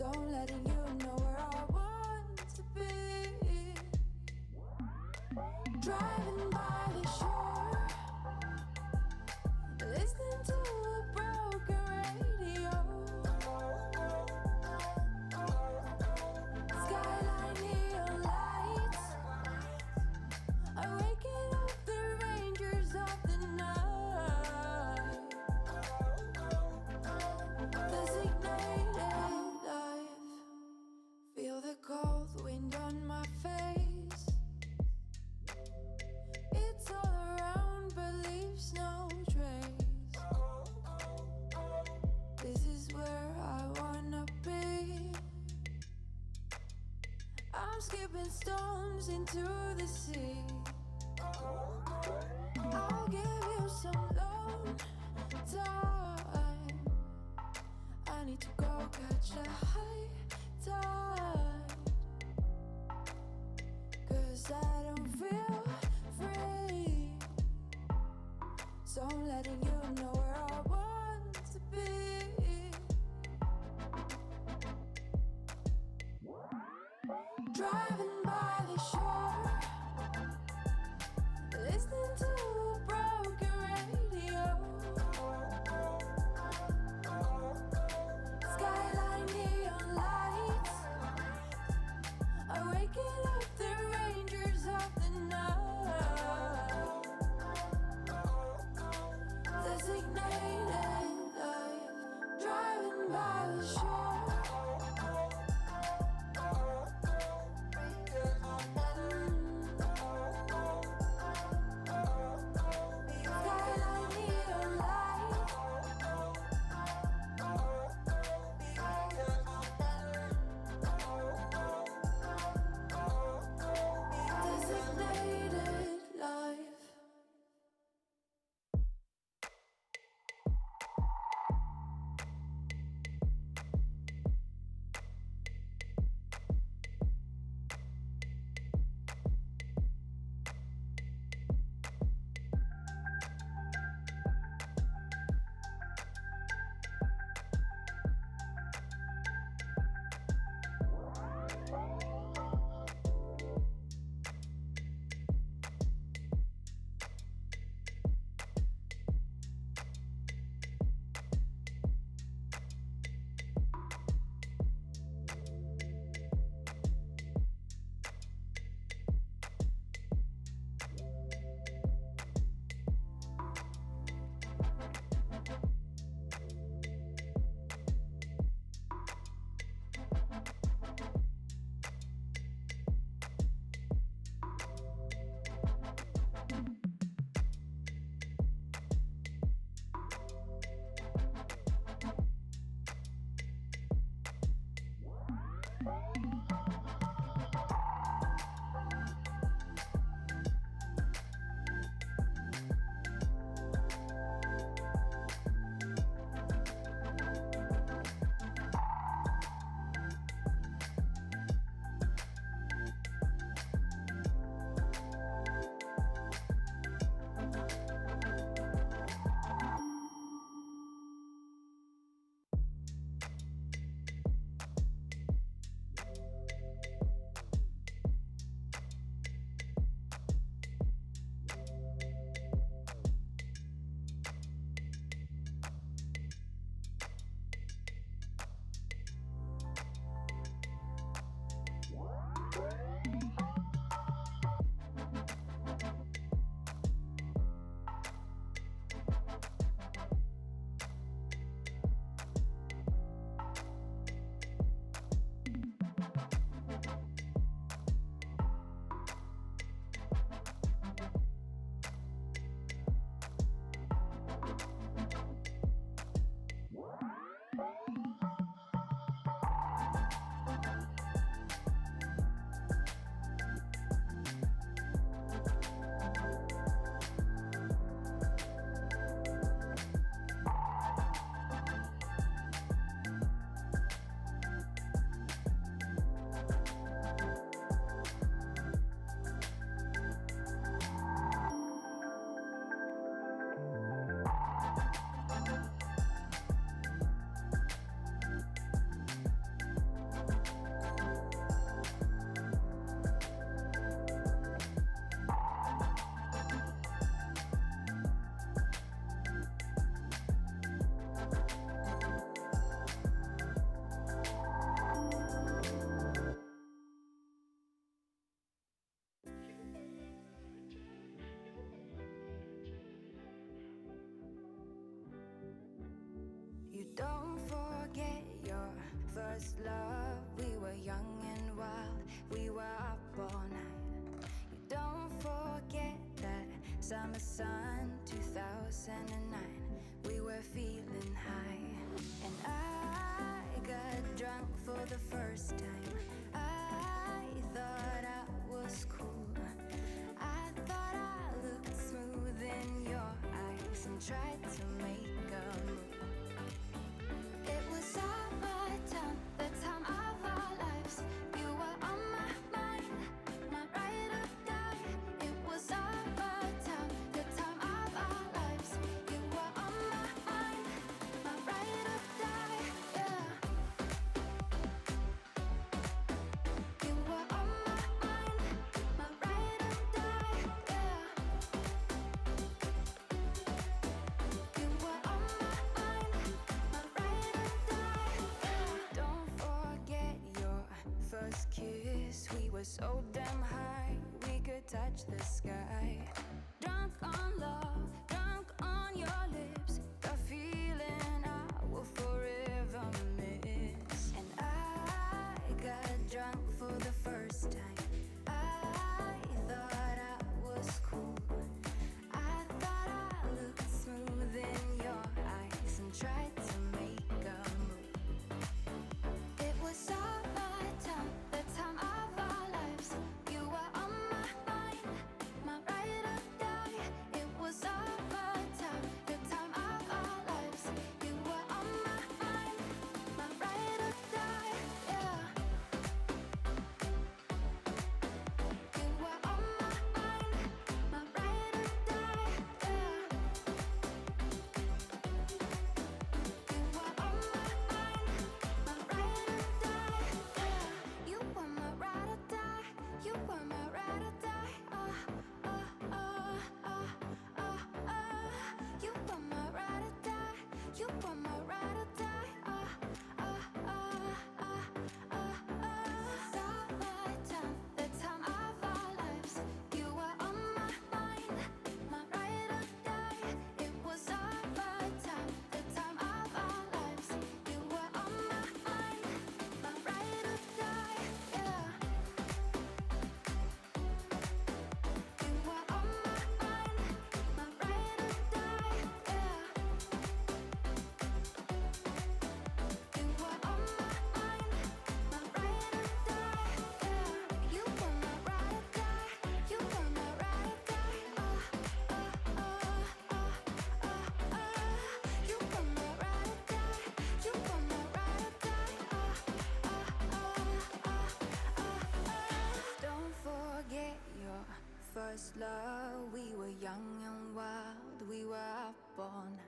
So I'm letting you know where I want to be. Driving by the shore, listening to a broken radio. Skyline neon lights are waking up the rangers of the night. Designated life. Feel the cold wind on my face. It's all around but leaves no trace. This is where I wanna be. I'm skipping stones into the sea. I'll give you some lone time. I need to go catch the high tide, 'cause I don't feel free. So I'm letting you know where I want to be. Driving by the shore, listening to a broken radio. Skyline neon lights are waking up the rangers of the night. Designated life. Driving by the shore. Skyline neon lights. Designated life. first love, we were young and wild. We were up all night. You don't forget that summer sun, 2009. We were feeling high, and I got drunk for the first time. I thought I was cool. I thought I looked smooth in your eyes and tried to make a move. It was summertime, the time of our lives. You were on my mind, my ride or die. It was summertime, the time of our lives. You were on my mind, my ride or die. Yeah. You were on my mind, my ride or die. Yeah. You were on my mind, my ride or die. Yeah. Don't forget your first kiss. We were so damn high, we could touch the sky. Drunk on love, drunk on your lips. The feeling I will forever miss. And I got drunk for the first time. I thought I was cool. I thought I looked smooth in your eyes and tried to make a move. It was summertime, the time of our lives. You were on my mind, my ride or die. It was summertime, the time of our lives. You were on my mind, my ride or die. Yeah. You were on my mind, my ride or die. Yeah. You were on my mind, my ride or die. Yeah. You were my ride or die. You were my ride or die. You were my ride or die. You were my ride or die. Summertime, the time of our lives. You were on my mind, my ride or die. It was summertime, the time of our lives. You were on my mind, my ride or die. Yeah. You were on my mind, my ride or die. Yeah. You were on my mind, my ride or die. Yeah. You were my ride or die. You were my ride or die. You were my ride or die. You were my ride or die. Don't forget your first love. We were young and wild. We were up all night.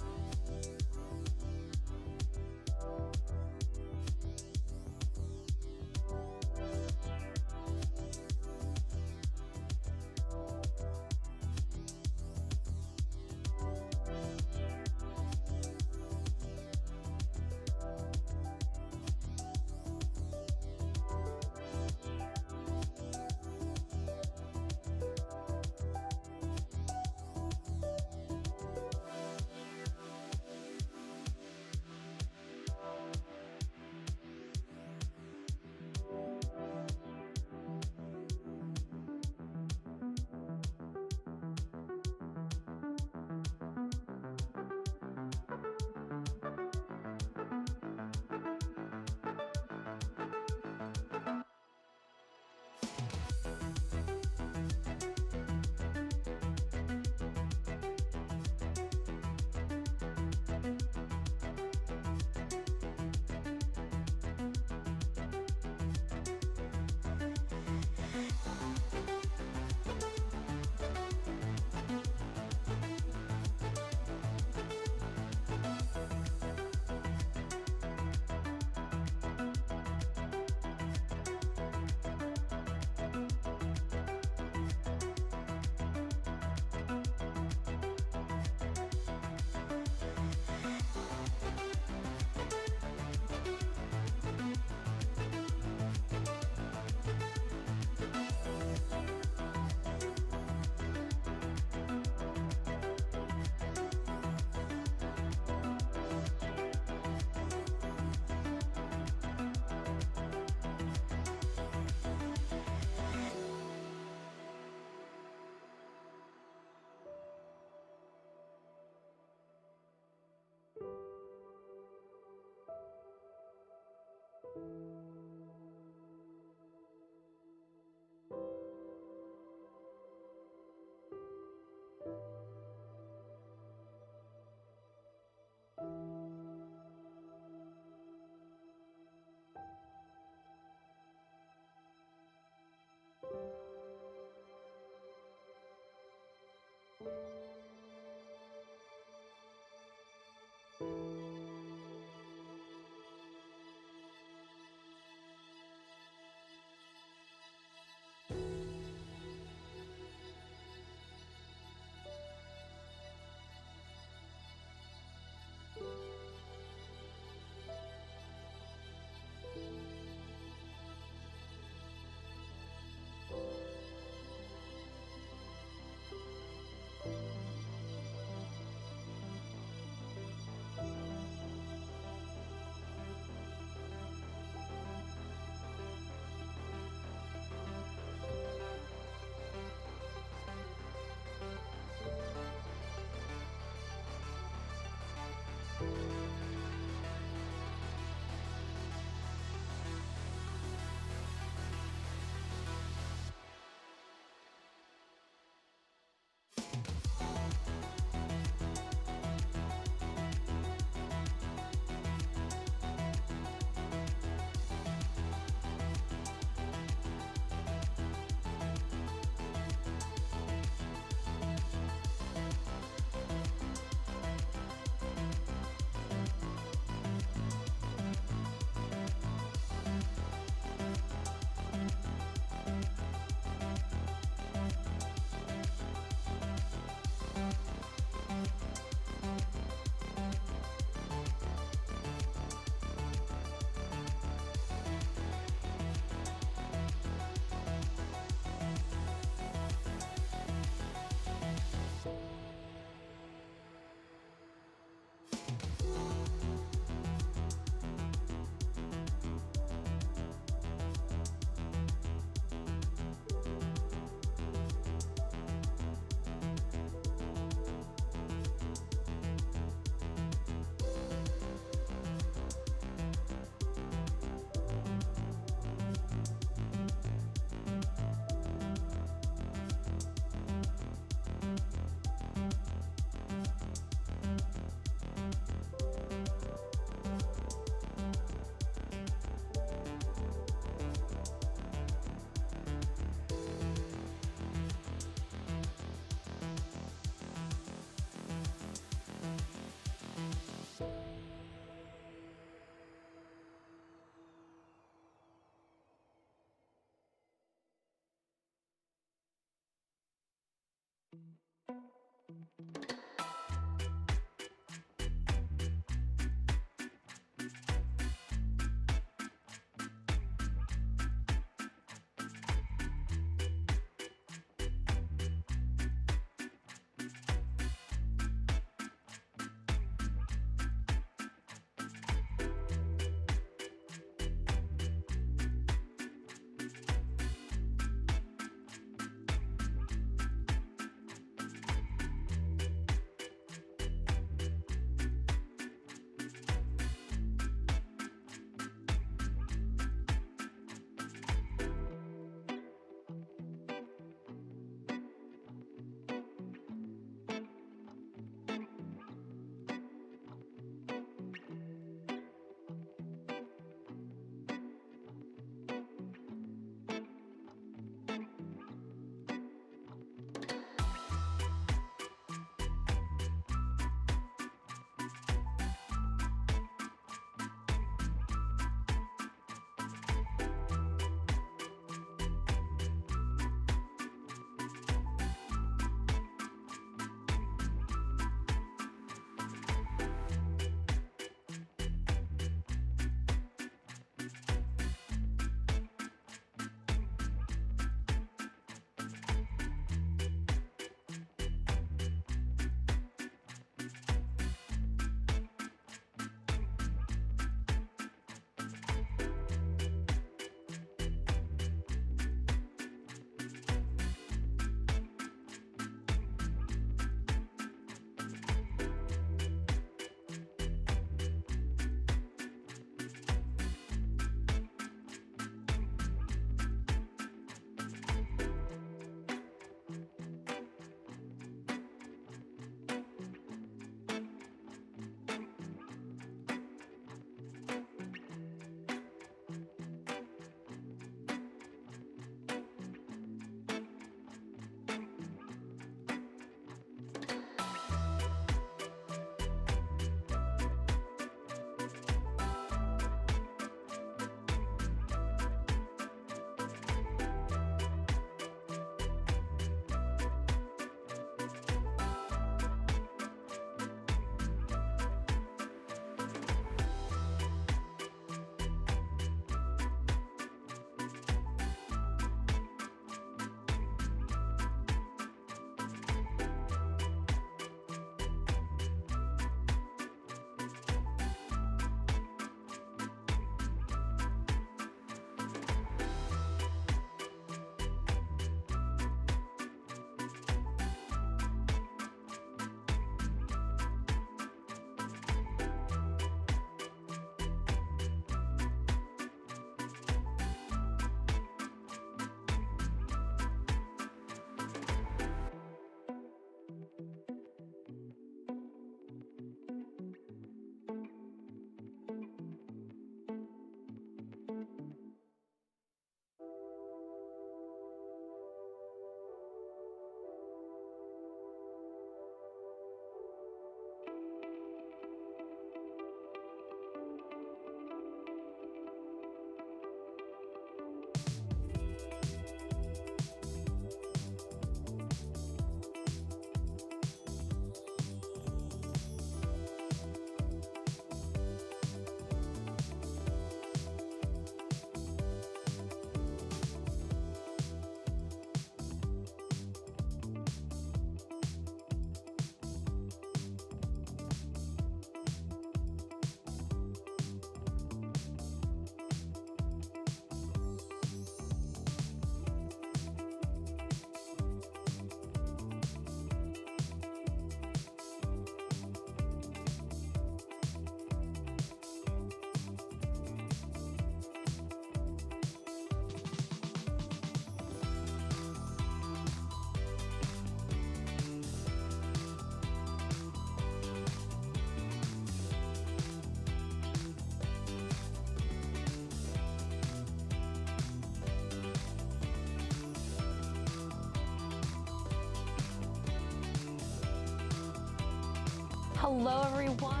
Hello, everyone.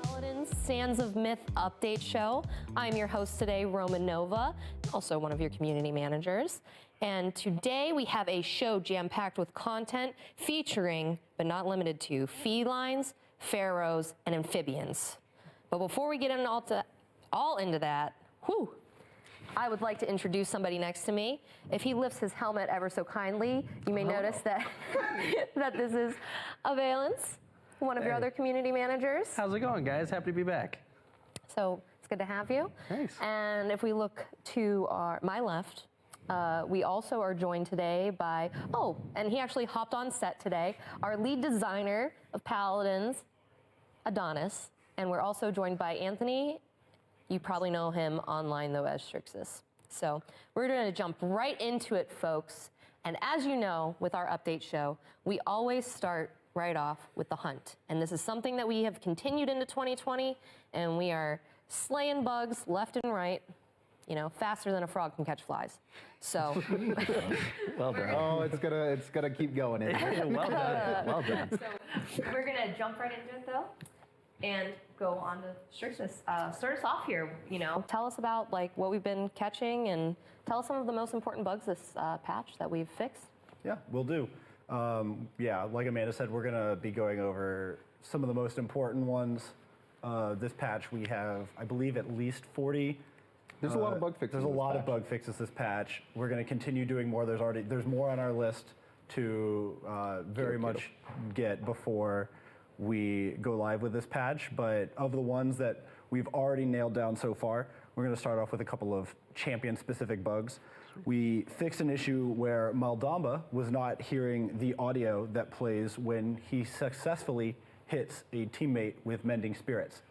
Paladins Sands of Myth update show. I'm your host today, Roman Nova, also one of your community managers. And today we have a show jam-packed with content featuring, but not limited to, felines, pharaohs, and amphibians. But before we get all into that, I would like to introduce somebody next to me. If he lifts his helmet ever so kindly, you may notice that that this is Valence, one of your other community managers. How's it going, guys? Happy to be back. So it's good to have you. Thanks. And if we look to my left, we also are joined today by, and he actually hopped on set today, our lead designer of Paladins, Adonis. And we're also joined by Anthony. You probably know him online, though, as Strixus. So we're going to jump right into it, folks. And as you know, with our update show, we always start right off with the hunt. And this is something that we have continued into 2020, and we are slaying bugs left and right, you know, faster than a frog can catch flies. So Well done. Oh, it's gonna keep going. Well done. Well done. So we're going to jump right into it, though, and go on to Strixus. Start us off here, you know. Tell us about like what we've been catching, and tell us some of the most important bugs this patch that we've fixed. Yeah, we'll do. Yeah, like Amanda said, we're gonna be going over some of the most important ones. This patch we have, I believe, at least 40. There's a lot of bug fixes. There's a lot of bug fixes this patch. We're going to continue doing more. There's more on our list to very much get before we go live with this patch. But of the ones that we've already nailed down so far, we're going to start off with a couple of champion-specific bugs. We fixed an issue where Maldamba was not hearing the audio that plays when he successfully hits a teammate with Mending Spirits.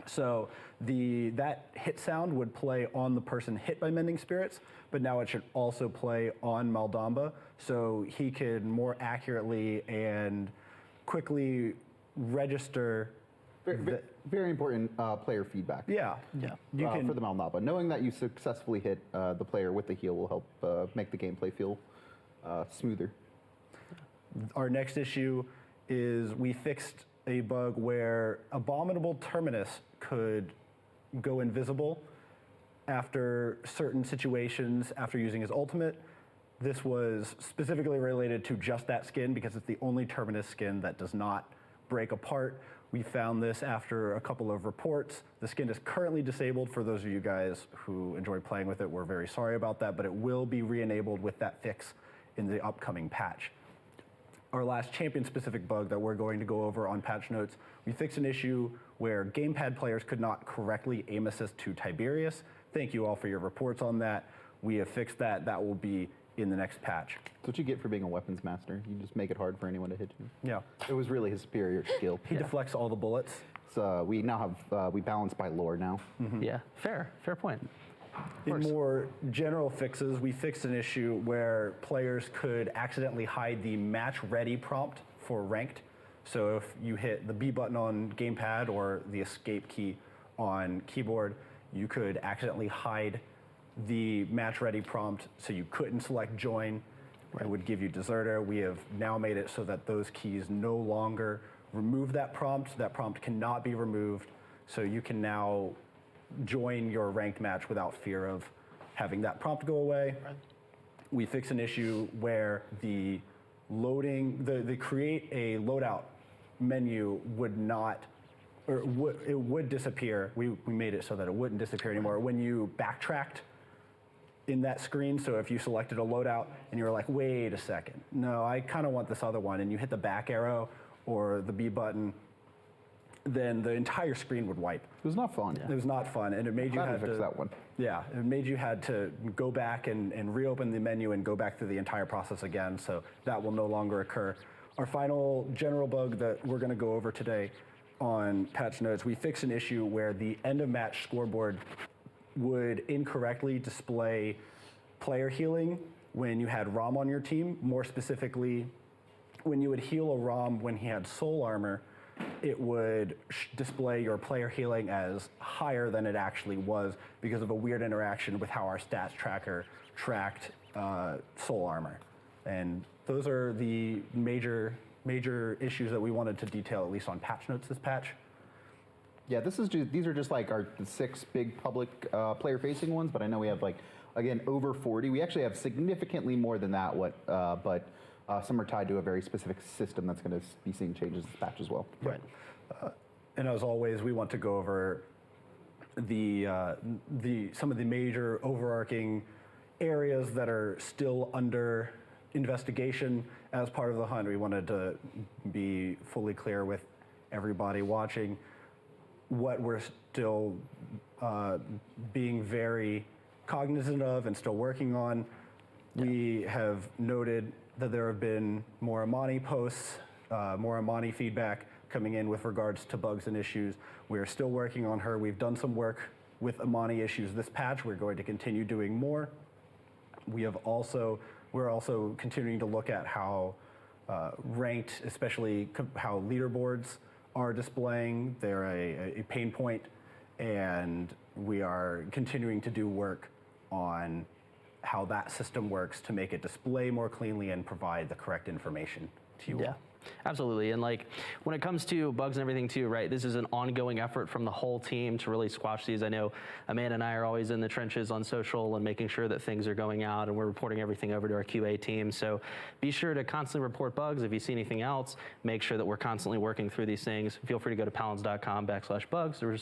So that hit sound would play on the person hit by Mending Spirits, but now it should also play on Maldamba, so he could more accurately and quickly register. Very important player feedback. Yeah. You can, for the Maldamba. Knowing that you successfully hit the player with the heal will help make the gameplay feel smoother. Our next issue is we fixed a bug where Abominable Terminus could go invisible after certain situations after using his ultimate. This was specifically related to just that skin because it's the only Terminus skin that does not break apart. We found this after a couple of reports. The skin is currently disabled. For those of you guys who enjoy playing with it, we're very sorry about that, but it will be re-enabled with that fix in the upcoming patch. Our last champion-specific bug that we're going to go over on patch notes, we fixed an issue where gamepad players could not correctly aim assist to Tiberius. Thank you all for your reports on that. We have fixed that. That will be in the next patch. That's what you get for being a weapons master. You just make it hard for anyone to hit you. Yeah. It was really his superior skill. He deflects all the bullets. So we now have, we balance by lore now. Yeah, fair point. In more general fixes, we fixed an issue where players could accidentally hide the match ready prompt for ranked. So if you hit the B button on gamepad or the escape key on keyboard, you could accidentally hide the match ready prompt so you couldn't select join. It would give you deserter. We have now made it so that those keys no longer remove that prompt. That prompt cannot be removed. So you can now join your ranked match without fear of having that prompt go away. Right. We fix an issue where the create a loadout menu would not, or it would disappear. We made it so that it wouldn't disappear anymore when you backtracked in that screen. So if you selected a loadout and you were like, wait a second, no, I kind of want this other one, and you hit the back arrow or the B button, then the entire screen would wipe. It was not fun. It was not fun, and it made you Glad had we fixed to that one. Yeah, it made you had to go back and reopen the menu and go back through the entire process again. So that will no longer occur. Our final general bug that we're going to go over today on patch notes, we fixed an issue where the end of match scoreboard would incorrectly display player healing when you had Rom on your team. More specifically, when you would heal a Rom when he had soul armor, it would display your player healing as higher than it actually was because of a weird interaction with how our stats tracker tracked soul armor. And those are the major major issues that we wanted to detail, at least on patch notes this patch. Yeah, these are just like the 6 big public player-facing ones, but I know we have like, again, over 40. We actually have significantly more than that, but some are tied to a very specific system that's going to be seeing changes this patch as well. Right. And as always, we want to go over some of the major overarching areas that are still under investigation as part of the hunt. We wanted to be fully clear with everybody watching what we're still being very cognizant of and still working on. Yeah. We have noted that there have been more Amani posts, more Amani feedback coming in with regards to bugs and issues. We're still working on her. We've done some work with Amani issues this patch. We're going to continue doing more. We're also continuing to look at how ranked, especially how leaderboards are displaying. They're a pain point, and we are continuing to do work on how that system works to make it display more cleanly and provide the correct information to you all. Absolutely. And like when it comes to bugs and everything too, right, this is an ongoing effort from the whole team to really squash these. I know Amanda and I are always in the trenches on social and making sure that things are going out, and we're reporting everything over to our QA team. So be sure to constantly report bugs. If you see anything else, make sure that we're constantly working through these things. Feel free to go to paladins.com/bugs to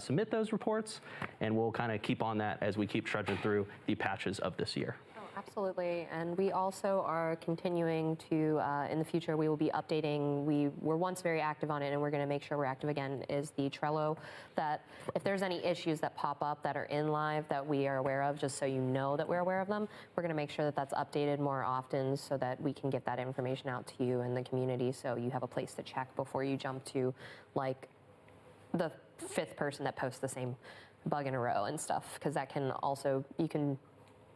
submit those reports, and we'll kind of keep on that as we keep trudging through the patches of this year. Absolutely, and we also are continuing to, in the future, we will be updating. We were once very active on it, and we're going to make sure we're active again, is the Trello, that if there's any issues that pop up that are in live that we are aware of, just so you know that we're aware of them, we're going to make sure that that's updated more often so that we can get that information out to you and the community, so you have a place to check before you jump to, like, the 5th person that posts the same bug in a row and stuff, because that can also, you can,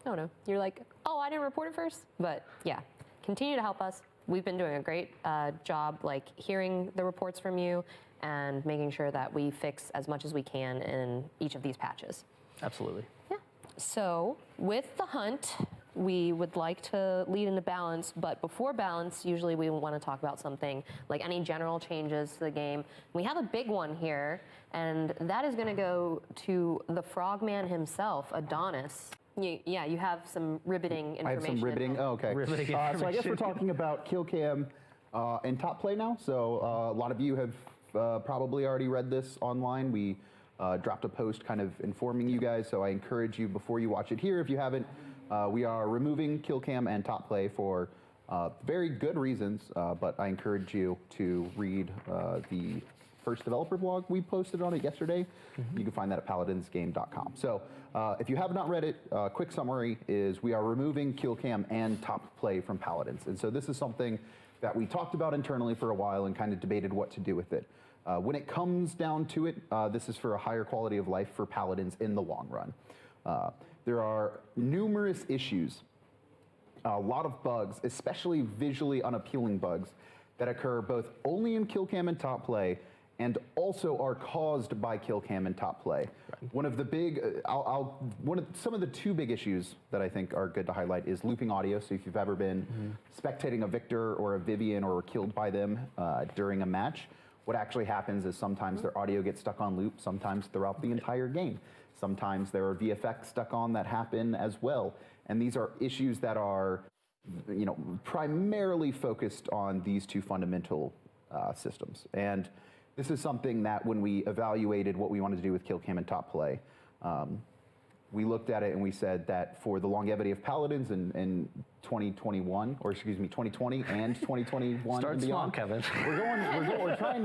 I don't know, you're like, oh, I didn't report it first. But yeah, continue to help us. We've been doing a great job, like hearing the reports from you and making sure that we fix as much as we can in each of these patches. Absolutely. Yeah. So with the hunt, we would like to lead into balance, but before balance, usually we want to talk about something like any general changes to the game. We have a big one here, and that is going to go to the Frogman himself, Adonis. You have some riveting information. I have some riveting. Oh, okay. Riveting so I guess we're talking about kill cam and top play now. So a lot of you have probably already read this online. We dropped a post kind of informing you guys. So I encourage you, before you watch it here, if you haven't, we are removing kill cam and top play for very good reasons. But I encourage you to read the first developer blog. We posted on it yesterday. You can find that at paladinsgame.com. So if you have not read it, quick summary is we are removing kill cam and top play from Paladins. And so this is something that we talked about internally for a while and kind of debated what to do with it. When it comes down to it, this is for a higher quality of life for Paladins in the long run. There are numerous issues, a lot of bugs, especially visually unappealing bugs, that occur both only in kill cam and top play, and also are caused by kill cam and top play. Right. One of the big, some of the 2 big issues that I think are good to highlight is looping audio. So if you've ever been spectating a Victor or a Vivian or were killed by them during a match, what actually happens is sometimes their audio gets stuck on loop, sometimes throughout the entire game. Sometimes there are VFX stuck on that happen as well. And these are issues that are, primarily focused on these 2 fundamental systems. And this is something that when we evaluated what we wanted to do with kill cam and top play, we looked at it and we said that for the longevity of Paladins in 2021, or excuse me, 2020 and 2021 Start and beyond, small, Kevin.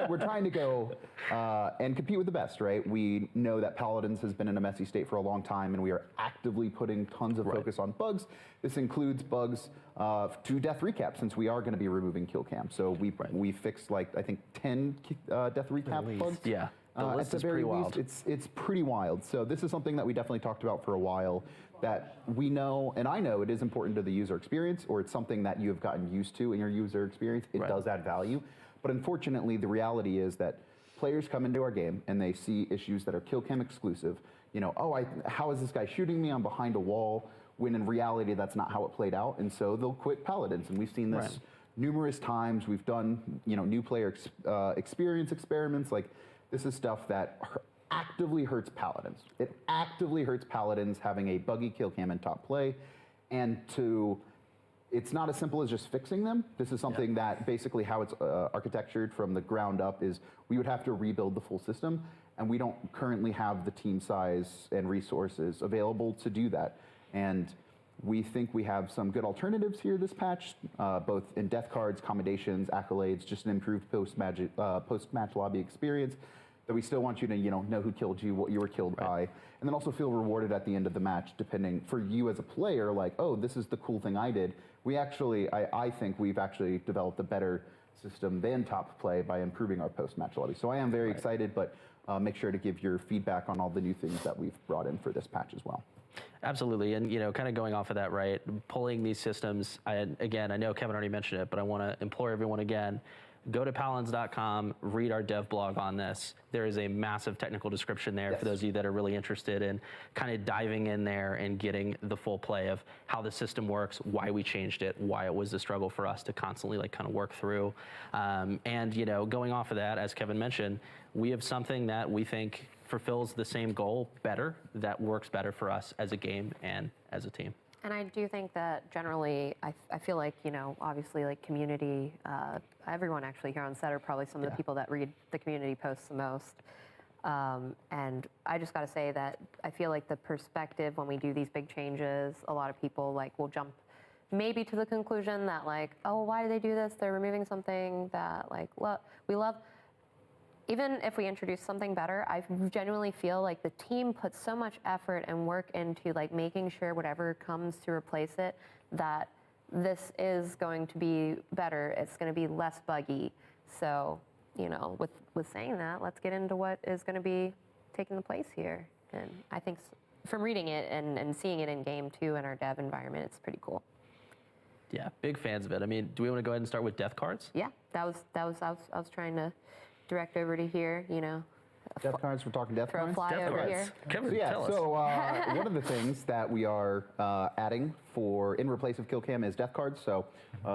we're trying to go and compete with the best, right? We know that Paladins has been in a messy state for a long time, and we are actively putting tons of focus on bugs. This includes bugs to death recap, since we are going to be removing kill cam. So we fixed, like, I think 10 death recap bugs. Yeah. The list at the is very pretty least, wild. it's pretty wild. So this is something that we definitely talked about for a while, that we know, and I know it is important to the user experience, or it's something that you have gotten used to in your user experience. It does add value. But unfortunately, the reality is that players come into our game and they see issues that are kill cam exclusive. How is this guy shooting me? I'm behind a wall. When in reality, that's not how it played out. And so they'll quit Paladins. And we've seen this numerous times. We've done, new player experience experiments. Like, this is stuff that actively hurts Paladins. It actively hurts Paladins having a buggy kill cam in top play, and it's not as simple as just fixing them. This is something that basically how it's architectured from the ground up is we would have to rebuild the full system, and we don't currently have the team size and resources available to do that. And we think we have some good alternatives here this patch, both in death cards, commendations, accolades, just an improved post-match lobby experience that we still want you to know who killed you, what you were killed by, and then also feel rewarded at the end of the match, depending for you as a player, like, oh, this is the cool thing I did. We actually, I think we've actually developed a better system than top play by improving our post-match lobby. So I am very excited, but make sure to give your feedback on all the new things that we've brought in for this patch as well. Absolutely, and kind of going off of that, right? Pulling these systems. Again, I know Kevin already mentioned it, but I want to implore everyone again. Go to paladins.com, read our dev blog on this. There is a massive technical description there for those of you that are really interested in kind of diving in there and getting the full play of how the system works, why we changed it, why it was a struggle for us to constantly kind of work through. And going off of that, as Kevin mentioned, we have something that we think fulfills the same goal better, that works better for us as a game and as a team. And I do think that generally, I feel like, obviously like community, everyone actually here on set are probably some of the people that read the community posts the most. And I just got to say that I feel like the perspective when we do these big changes, a lot of people will jump maybe to the conclusion that oh, why do they do this? They're removing something that we love. Even if we introduce something better, I genuinely feel like the team puts so much effort and work into making sure whatever comes to replace it, that this is going to be better. It's going to be less buggy. So, with saying that, let's get into what is going to be taking the place here. And I think from reading it and seeing it in game too in our dev environment, it's pretty cool. Yeah, big fans of it. I mean, do we want to go ahead and start with death cards? Yeah, I was trying to direct over to here, Death cards, we're talking death cards? Fly Death over cards. here. Kevin, tell us. So one of the things that we are adding in replace of kill cam is death cards. So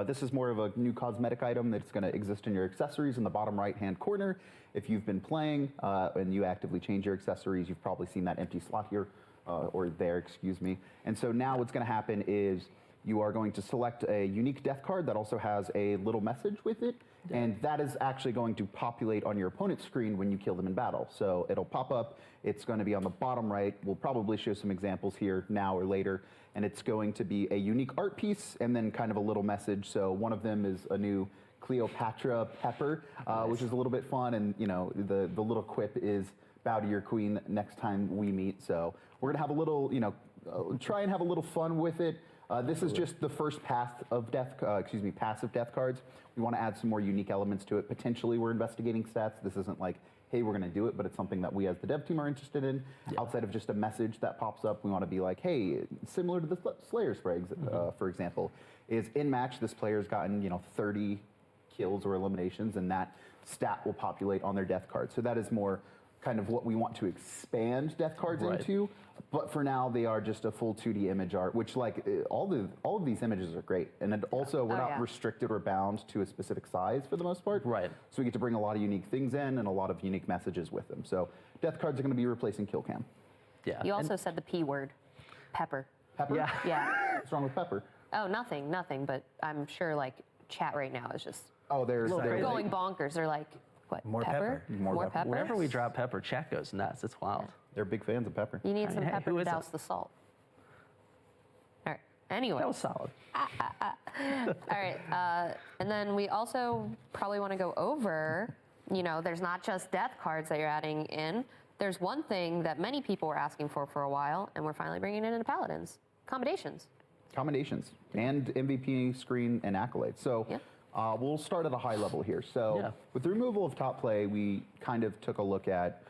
this is more of a new cosmetic item that's going to exist in your accessories in the bottom right-hand corner. If you've been playing and you actively change your accessories, you've probably seen that empty slot here, or there, excuse me. And so now what's going to happen is you are going to select a unique death card that also has a little message with it. And that is actually going to populate on your opponent's screen when you kill them in battle. So it'll pop up, it's going to be on the bottom right. We'll probably show some examples here now or later. And it's going to be a unique art piece and then kind of a little message. So one of them is a new Cleopatra pepper, which is a little bit fun. And the little quip is bow to your queen next time we meet. So we're going to have a little, try and have a little fun with it. This is just the first pass of death cards. We want to add some more unique elements to it. Potentially, we're investigating stats. This isn't like, hey, we're going to do it, but it's something that we as the dev team are interested in. Outside of just a message that pops up, we want to be like, hey, similar to the Slayer spray, for example, is in match, this player's gotten 30 kills or eliminations, and that stat will populate on their death card. So that is more kind of what we want to expand death cards into. But for now, they are just a full 2D image art, which all of these images are great. And it also, we're not restricted or bound to a specific size for the most part. Right. So we get to bring a lot of unique things in and a lot of unique messages with them. So death cards are going to be replacing kill cam. Yeah. You also said the P word, pepper. Pepper? Yeah. Yeah. What's wrong with pepper? Oh, nothing. But I'm sure chat right now is just They're going bonkers. They're like, what? More pepper. More pepper. Whenever we drop pepper, chat goes nuts. It's wild. They're big fans of pepper. You need some hey, pepper who to is it? douse the salt. All right. Anyway. That was solid. All right. And then we also probably want to go over, there's not just death cards that you're adding in. There's one thing that many people were asking for a while, and we're finally bringing it into Paladins. Commendations. Commendations and MVP screen and accolades. So we'll start at a high level here. So with the removal of top play, we kind of took a look at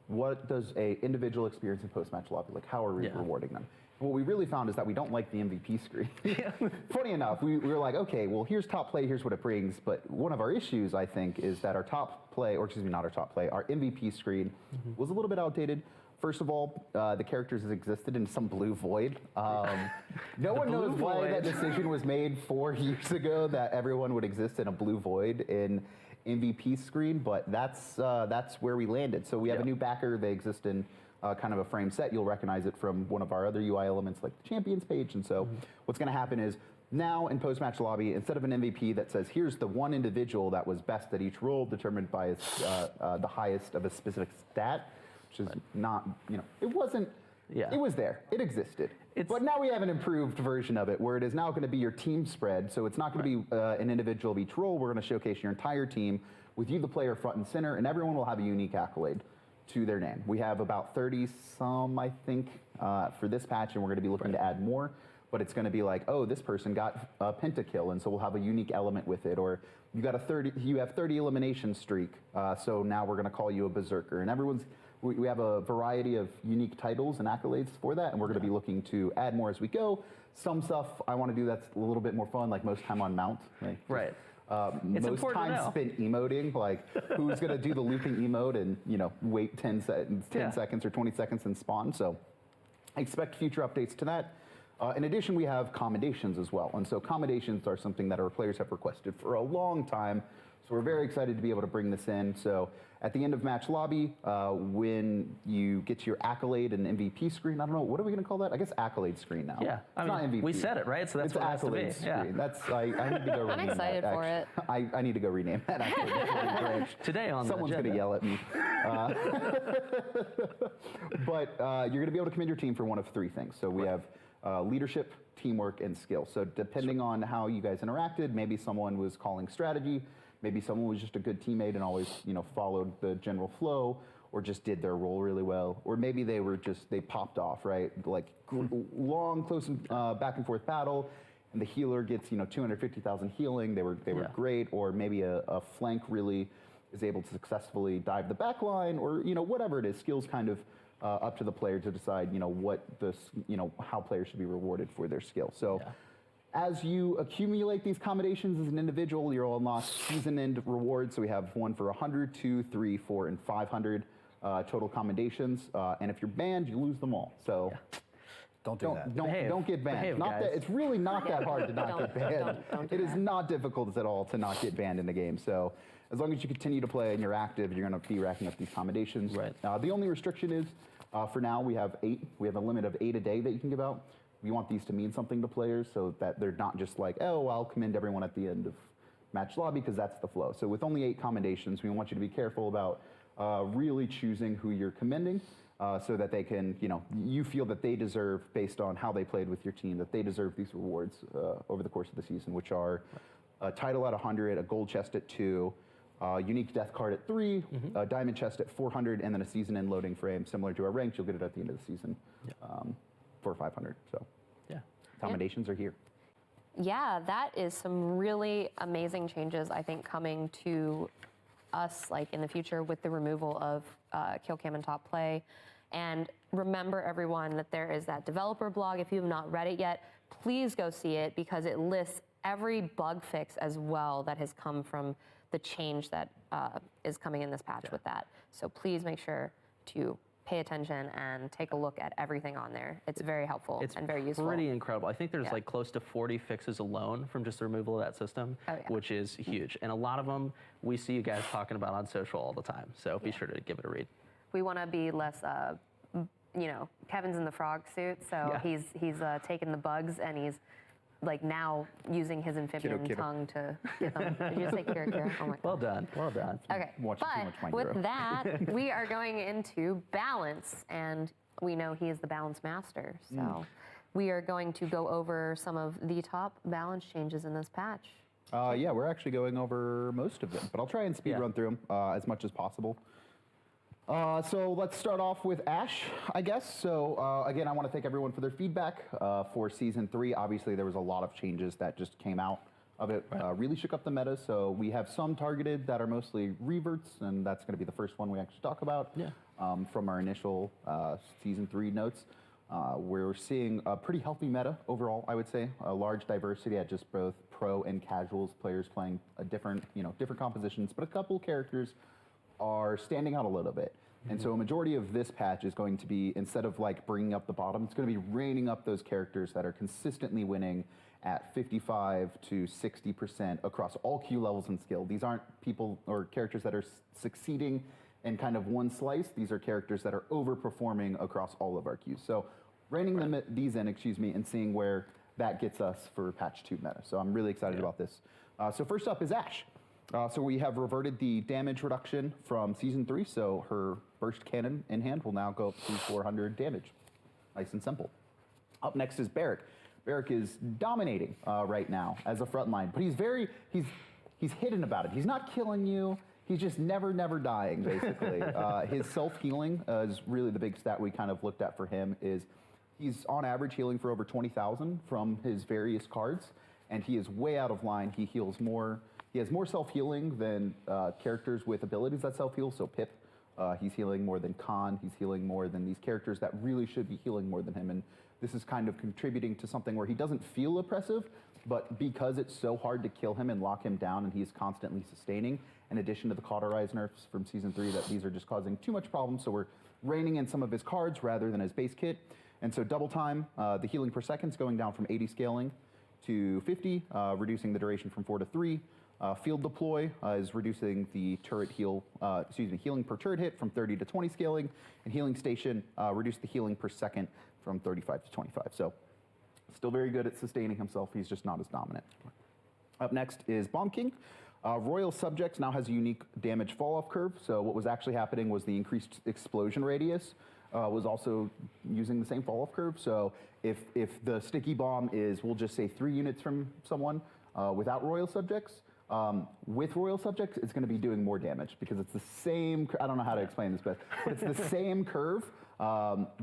what does a individual experience in post-match lobby, how are we rewarding them? What we really found is that we don't like the MVP screen. Funny enough, we were like, okay, well, here's top play, here's what it brings. But one of our issues, I think, is that our top play, or excuse me, not our top play, our MVP screen was a little bit outdated. First of all, the characters has existed in some blue void. No one knows why that decision was made 4 years ago that everyone would exist in a blue void in MVP screen, but that's where we landed. So we have a new backer. They exist in kind of a frame set. You'll recognize it from one of our other UI elements like the champions page. And so what's going to happen is now in post-match lobby, instead of an MVP that says, here's the one individual that was best at each role determined by the highest of a specific stat, which is not, it wasn't, it was there, it existed. But now we have an improved version of it where it is now going to be your team spread. So it's not going to be an individual of each role. We're going to showcase your entire team with you, the player, front and center, and everyone will have a unique accolade to their name. We have about 30 some, I think, for this patch, and we're going to be looking to add more. But it's going to be like, oh, this person got a pentakill, and so we'll have a unique element with it. Or you have 30 elimination streak, so now we're going to call you a berserker. And we have a variety of unique titles and accolades for that, and we're going to be looking to add more as we go. Some stuff I want to do that's a little bit more fun, like most time on mount. Like most time spent emoting, like who's going to do the looping emote and wait 10 seconds or 20 seconds and spawn. So I expect future updates to that. In addition, we have commendations as well. And so commendations are something that our players have requested for a long time. So we're very excited to be able to bring this in. So at the end of match lobby, when you get to your accolade and MVP screen, I don't know, what are we going to call that? I guess accolade screen now. Yeah, it's not MVP. We said it, right? So that's it's what it has to be. Accolade screen. That's, I need to go rename that. I'm excited for it. I need to go rename that. Actually, today on someone's going to yell at me. But you're going to be able to commend your team for one of 3 things. So we have leadership, teamwork, and skill. So depending on how you guys interacted, maybe someone was calling strategy, maybe someone was just a good teammate and always followed the general flow, or just did their role really well, or maybe they popped off, right? Like long, close, back and forth battle, and the healer gets 250,000 healing. They were great, or maybe a flank really is able to successfully dive the back line, or whatever it is. Skills kind of up to the player to decide, how players should be rewarded for their skill. So as you accumulate these commendations as an individual, you'll unlock season end rewards. So we have one for 100, 2, 3, 4, and 500 total commendations. And if you're banned, you lose them all. So don't do that. Don't get banned. Behave, guys. It's really not that hard to not get banned. It is not difficult at all to not get banned in the game. So as long as you continue to play and you're active, you're going to be racking up these commendations. Right. The only restriction is, for now, we have 8. We have a limit of 8 a day that you can give out. We want these to mean something to players so that they're not just like, oh, I'll commend everyone at the end of match lobby because that's the flow. So with only 8 commendations, we want you to be careful about really choosing who you're commending so that they can, you feel that they deserve, based on how they played with your team, that they deserve these rewards over the course of the season, which are a title at 100, a gold chest at 2, unique death card at 3, a diamond chest at 400, and then a season end loading frame similar to our ranked. You'll get it at the end of the season for 500. So commendations are here. Yeah, that is some really amazing changes, I think, coming to us like in the future with the removal of kill cam and top play. And remember, everyone, that there is that developer blog. If you have not read it yet, please go see it because it lists every bug fix as well that has come from the change that is coming in this patch with that. So please make sure to pay attention and take a look at everything on there. It's very helpful and very useful. It's pretty incredible. I think there's like close to 40 fixes alone from just the removal of that system, which is huge. And a lot of them we see you guys talking about on social all the time. So be sure to give it a read. We want to be less, Kevin's in the frog suit, so he's taking the bugs and he's like now using his amphibian tongue to get them. Did you just say Kira Kira? Oh my God. Well done, well done. Okay, but with that, we are going into balance, and we know he is the balance master. So we are going to go over some of the top balance changes in this patch. Yeah, we're actually going over most of them, but I'll try and speed run through them as much as possible. So let's start off with Ashe, I guess. So again, I want to thank everyone for their feedback for Season 3. Obviously, there was a lot of changes that just came out of it. Really shook up the meta. So we have some targeted that are mostly reverts, and that's going to be the first one we actually talk about from our initial Season 3 notes. We're seeing a pretty healthy meta overall, I would say. A large diversity at just both pro and casuals, players playing a different compositions, but a couple characters are standing out a little bit. And so a majority of this patch is going to be, instead of like bringing up the bottom, it's going to be reining up those characters that are consistently winning at 55 to 60% across all Q levels and skill. These aren't people or characters that are succeeding in kind of one slice. These are characters that are overperforming across all of our Qs. So reining these in, and seeing where that gets us for patch 2 meta. So I'm really excited about this. So first up is Ashe. So we have reverted the damage reduction from Season 3, so her burst cannon in hand will now go up to 400 damage. Nice and simple. Up next is Barrick. Barrick is dominating right now as a frontline, but he's hidden about it. He's not killing you. He's just never dying, basically. His self-healing is really the big stat we kind of looked at for him. Is he's on average healing for over 20,000 from his various cards, and he is way out of line. He heals more. He has more self-healing than characters with abilities that self-heal. So Pip, he's healing more than Khan. He's healing more than these characters that really should be healing more than him. And this is kind of contributing to something where he doesn't feel oppressive, but because it's so hard to kill him and lock him down, and he's constantly sustaining, in addition to the cauterize nerfs from Season 3, that these are just causing too much problems. So we're reining in some of his cards rather than his base kit. And so double time, the healing per second is going down from 80 scaling to 50, reducing the duration from 4 to 3. Field deploy is reducing the turret healing per turret hit from 30 to 20 scaling, and healing station reduced the healing per second from 35 to 25. So still very good at sustaining himself. He's just not as dominant. Up next is Bomb King. Royal Subjects now has a unique damage fall-off curve. So what was actually happening was the increased explosion radius was also using the same fall-off curve. So if the sticky bomb is, we'll just say 3 units from someone without Royal Subjects, with Royal Subjects, it's going to be doing more damage because it's the same, I don't know how to explain this, but it's the same curve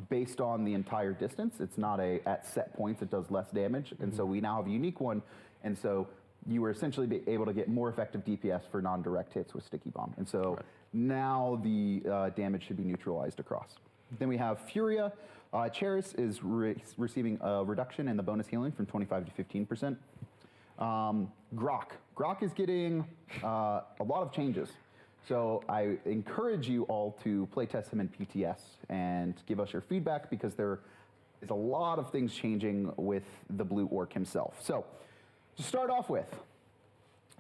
based on the entire distance. It's not at set points, it does less damage. And so we now have a unique one. And so you were essentially able to get more effective DPS for non-direct hits with Sticky Bomb. And so now the damage should be neutralized across. Then we have Furia. Cheris is receiving a reduction in the bonus healing from 25 to 15%. Grok is getting a lot of changes. So I encourage you all to playtest him in PTS and give us your feedback, because there is a lot of things changing with the Blue Orc himself. So to start off with,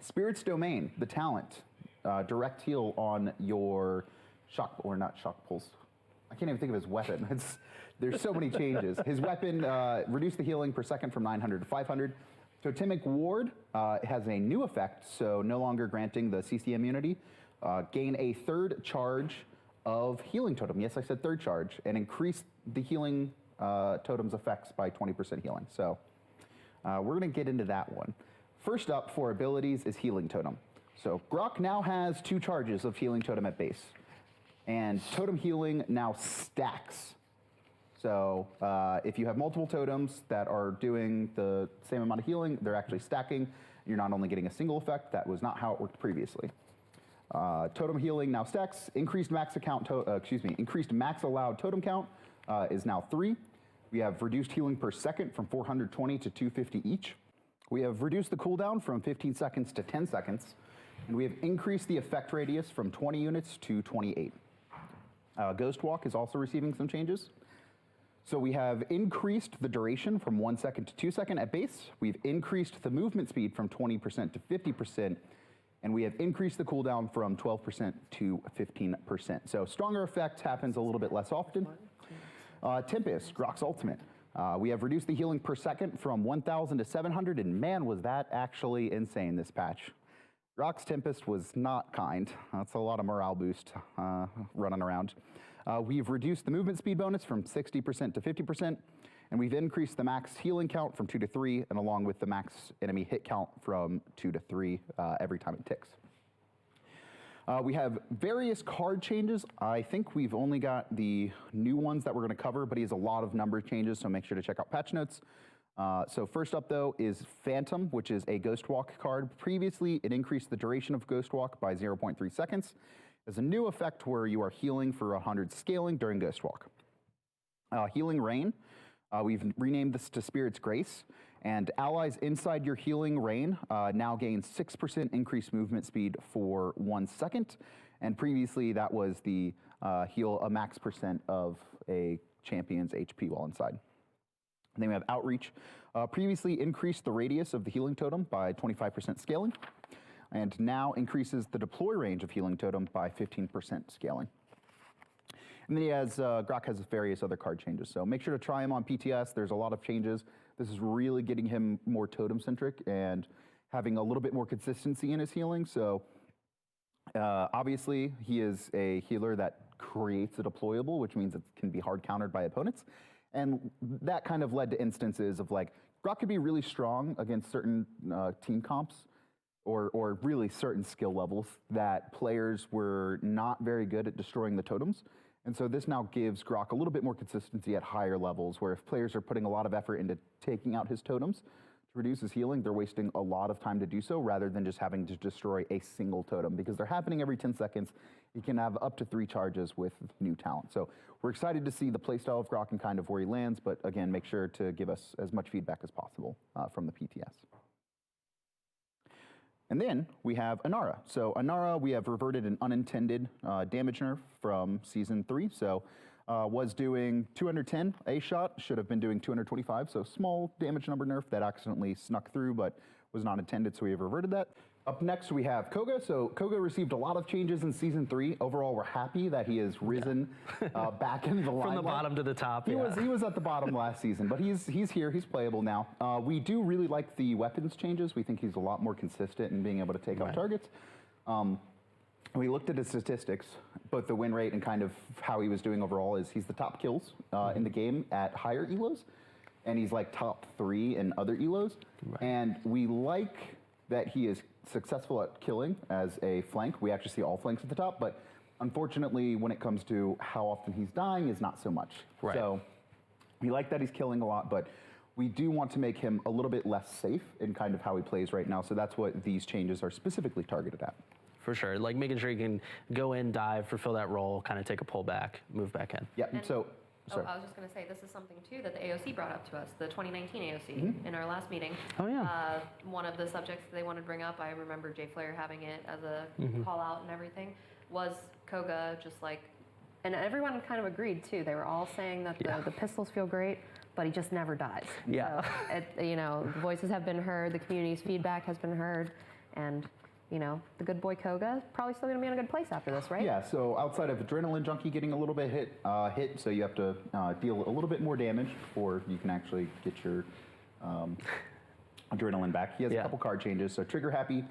Spirit's Domain, the talent, direct heal on your shock, or not shock pulse. I can't even think of his weapon. There's so many changes. His weapon reduced the healing per second from 900 to 500. Totemic Ward has a new effect, so no longer granting the CC immunity. Gain a 3rd charge of Healing Totem. Yes, I said 3rd charge, and increase the Healing Totem's effects by 20% healing. So we're going to get into that one. First up for abilities is Healing Totem. So Grok now has 2 charges of Healing Totem at base, and Totem Healing now stacks. So if you have multiple totems that are doing the same amount of healing, they're actually stacking. You're not only getting a single effect. That was not how it worked previously. Totem healing now stacks. Increased max allowed totem count is now 3. We have reduced healing per second from 420 to 250 each. We have reduced the cooldown from 15 seconds to 10 seconds. And we have increased the effect radius from 20 units to 28. Ghost Walk is also receiving some changes. So we have increased the duration from 1 second to 2 seconds at base. We've increased the movement speed from 20% to 50%. And we have increased the cooldown from 12% to 15%. So stronger effect happens a little bit less often. Tempest, Grok's ultimate. We have reduced the healing per second from 1,000 to 700, and man, was that actually insane this patch. Grok's Tempest was not kind. That's a lot of morale boost running around. We've reduced the movement speed bonus from 60% to 50%, and we've increased the max healing count from 2 to 3, and along with the max enemy hit count from 2 to 3 every time it ticks. We have various card changes. I think we've only got the new ones that we're going to cover, but he has a lot of number changes, so make sure to check out patch notes. So first up, though, is Phantom, which is a Ghost Walk card. Previously, it increased the duration of Ghost Walk by 0.3 seconds. There's a new effect where you are healing for 100 scaling during Ghost Walk. Healing Rain, we've renamed this to Spirit's Grace, And allies inside your healing reign now gain 6% increased movement speed for 1 second. And previously that was the heal a max percent of a champion's HP while inside. And then we have Outreach. Previously increased the radius of the healing totem by 25% scaling, and now increases the deploy range of healing totem by 15% scaling. And then he has, Grok has various other card changes. So make sure to try him on PTS. There's a lot of changes. This is really getting him more totem-centric and having a little bit more consistency in his healing. So obviously, he is a healer that creates a deployable, which means it can be hard countered by opponents. And that kind of led to instances of like, Grok could be really strong against certain team comps or really certain skill levels that players were not very good at destroying the totems. And so this now gives Grok a little bit more consistency at higher levels, where if players are putting a lot of effort into taking out his totems to reduce his healing, they're wasting a lot of time to do so rather than just having to destroy a single totem, because they're happening every 10 seconds. You can have up to 3 charges with new talent. So we're excited to see the playstyle of Grok and kind of where he lands, but again, make sure to give us as much feedback as possible from the PTS. And then we have Inara. So Inara, we have reverted an unintended damage nerf from Season 3. So was doing 210 A shot, should have been doing 225. So small damage number nerf that accidentally snuck through, but was not intended, so we have reverted that. Up next, we have Koga. So Koga received a lot of changes in Season 3. Overall, we're happy that he has risen back into the limelight. From the bottom to the top. He was at the bottom last season, but he's here. He's playable now. We do really like the weapons changes. We think he's a lot more consistent in being able to take out targets. We looked at his statistics, both the win rate and kind of how he was doing overall. Is he's the top kills in the game at higher elos, and he's like top 3 in other elos. And we like that he is successful at killing as a flank. We actually see all flanks at the top, but unfortunately, when it comes to how often he's dying, is not so much. So we like that he's killing a lot, but we do want to make him a little bit less safe in kind of how he plays right now. So that's what these changes are specifically targeted at. For sure, like making sure you can go in, dive, fulfill that role, kind of take a pull back, move back in. Yeah, so. I was just going to say, this is something, too, that the AOC brought up to us, the 2019 AOC, in our last meeting. Oh, yeah. One of the subjects they wanted to bring up, I remember Jay Flair having it as a call-out and everything, was Koga, just like, and everyone kind of agreed, too. They were all saying that the pistols feel great, but he just never dies. Yeah. So, you know, the voices have been heard, the community's feedback has been heard, and you know, the good boy Koga probably still going to be in a good place after this, right? Yeah, so outside of Adrenaline Junkie getting a little bit hit, so you have to deal a little bit more damage before you can actually get your Adrenaline back. He has a couple card changes. So Trigger Happy,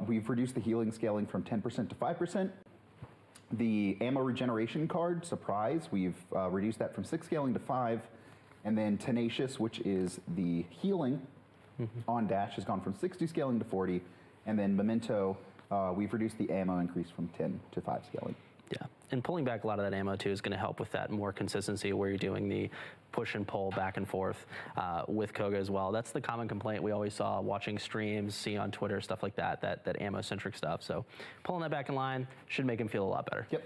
we've reduced the healing scaling from 10% to 5%. The Ammo Regeneration card, Surprise, we've reduced that from 6 scaling to 5. And then Tenacious, which is the healing on dash, has gone from 60 scaling to 40. And then Memento, we've reduced the ammo increase from 10 to 5 scaling. Yeah, and pulling back a lot of that ammo too is going to help with that more consistency where you're doing the push and pull back and forth with Koga as well. That's the common complaint we always saw watching streams, see on Twitter, stuff like that, that ammo-centric stuff. So pulling that back in line should make him feel a lot better. Yep.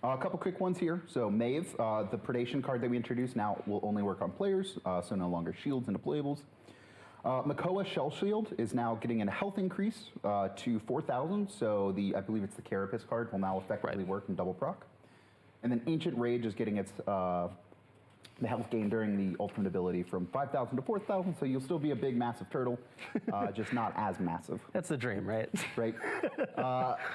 A couple quick ones here. So Maeve, the Predation card that we introduced now will only work on players, so no longer shields and deployables. Makoa Shell Shield is now getting a health increase to 4,000, so I believe it's the Carapace card will now effectively work in double proc. And then Ancient Rage is getting its the health gain during the ultimate ability from 5,000 to 4,000, so you'll still be a big, massive turtle, just not as massive. That's the dream, right? Right.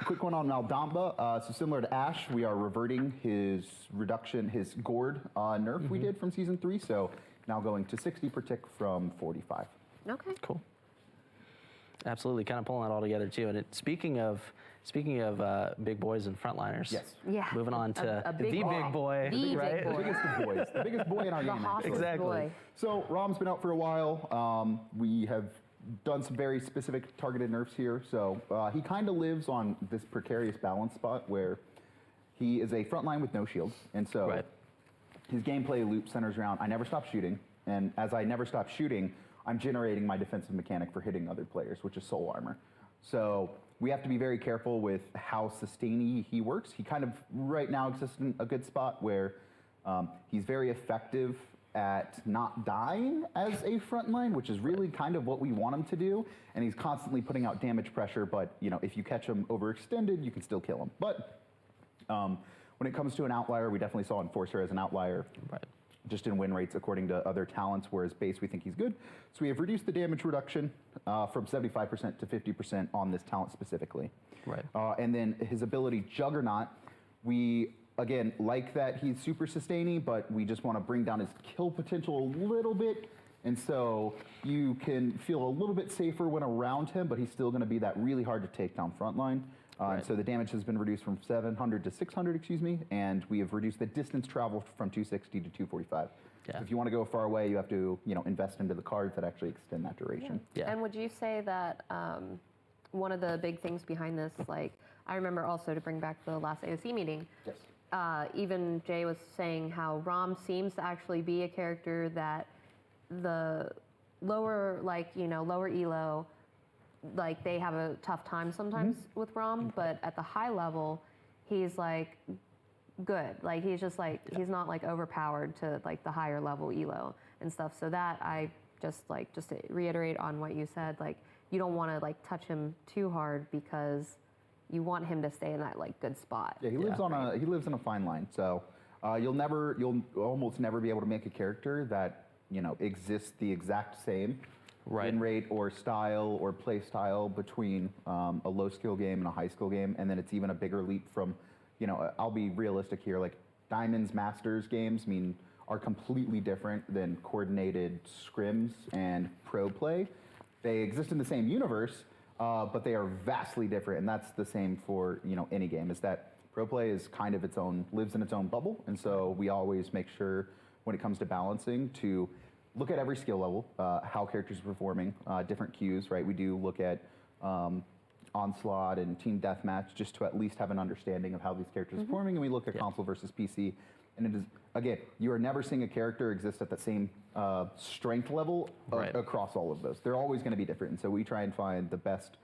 Quick one on Maldamba. So similar to Ash, we are reverting his reduction, his gourd nerf we did from Season 3, so now going to 60 per tick from 45. Okay. Cool. Absolutely, kind of pulling that all together too. And speaking of big boys and frontliners. Yes. Yeah. Moving on to a the big boy, The right? big boy. The biggest of boys. The biggest boy in our game. hottest Exactly. boy. So Rom's been out for a while. We have done some very specific targeted nerfs here. So he kind of lives on this precarious balance spot where he is a frontline with no shields, and so his gameplay loop centers around I never stop shooting, and as I never stop shooting, I'm generating my defensive mechanic for hitting other players, which is soul armor. So we have to be very careful with how sustainy he works. He kind of right now exists in a good spot where he's very effective at not dying as a frontline, which is really kind of what we want him to do. And he's constantly putting out damage pressure, but if you catch him overextended, you can still kill him. But when it comes to an outlier, we definitely saw Enforcer as an outlier. Right. Just in win rates according to other talents, whereas base we think he's good. So we have reduced the damage reduction from 75% to 50% on this talent specifically. Right. And then his ability Juggernaut, we again like that he's super sustaining, but we just want to bring down his kill potential a little bit. And so you can feel a little bit safer when around him, but he's still going to be that really hard to take down frontline. And so the damage has been reduced from 700 to 600, excuse me, and we have reduced the distance traveled from 260 to 245. Yeah. So if you want to go far away, you have to, invest into the cards that actually extend that duration. Yeah. And would you say that one of the big things behind this, like, I remember also to bring back the last AOC meeting, Yes. even Jay was saying how Rom seems to actually be a character that the lower, lower elo, like they have a tough time sometimes with Rom, but at the high level, he's like good. Like he's just like, he's not like overpowered to like the higher level elo and stuff. So that I just to reiterate on what you said, like you don't want to like touch him too hard because you want him to stay in that like good spot. Yeah, he lives on he lives in a fine line. So you'll almost never be able to make a character that exists the exact same win rate or style or play style between a low skill game and a high skill game, and then it's even a bigger leap from, I'll be realistic here, like Diamonds Masters games are completely different than coordinated scrims and pro play. They exist in the same universe, but they are vastly different, and that's the same for any game. Is that pro play is kind of lives in its own bubble, and so we always make sure when it comes to balancing to look at every skill level, how characters are performing, different cues, right? We do look at Onslaught and Team Deathmatch just to at least have an understanding of how these characters are performing, and we look at console versus PC. And it is, again, you are never seeing a character exist at the same strength level across all of those. They're always going to be different, and so we try and find the best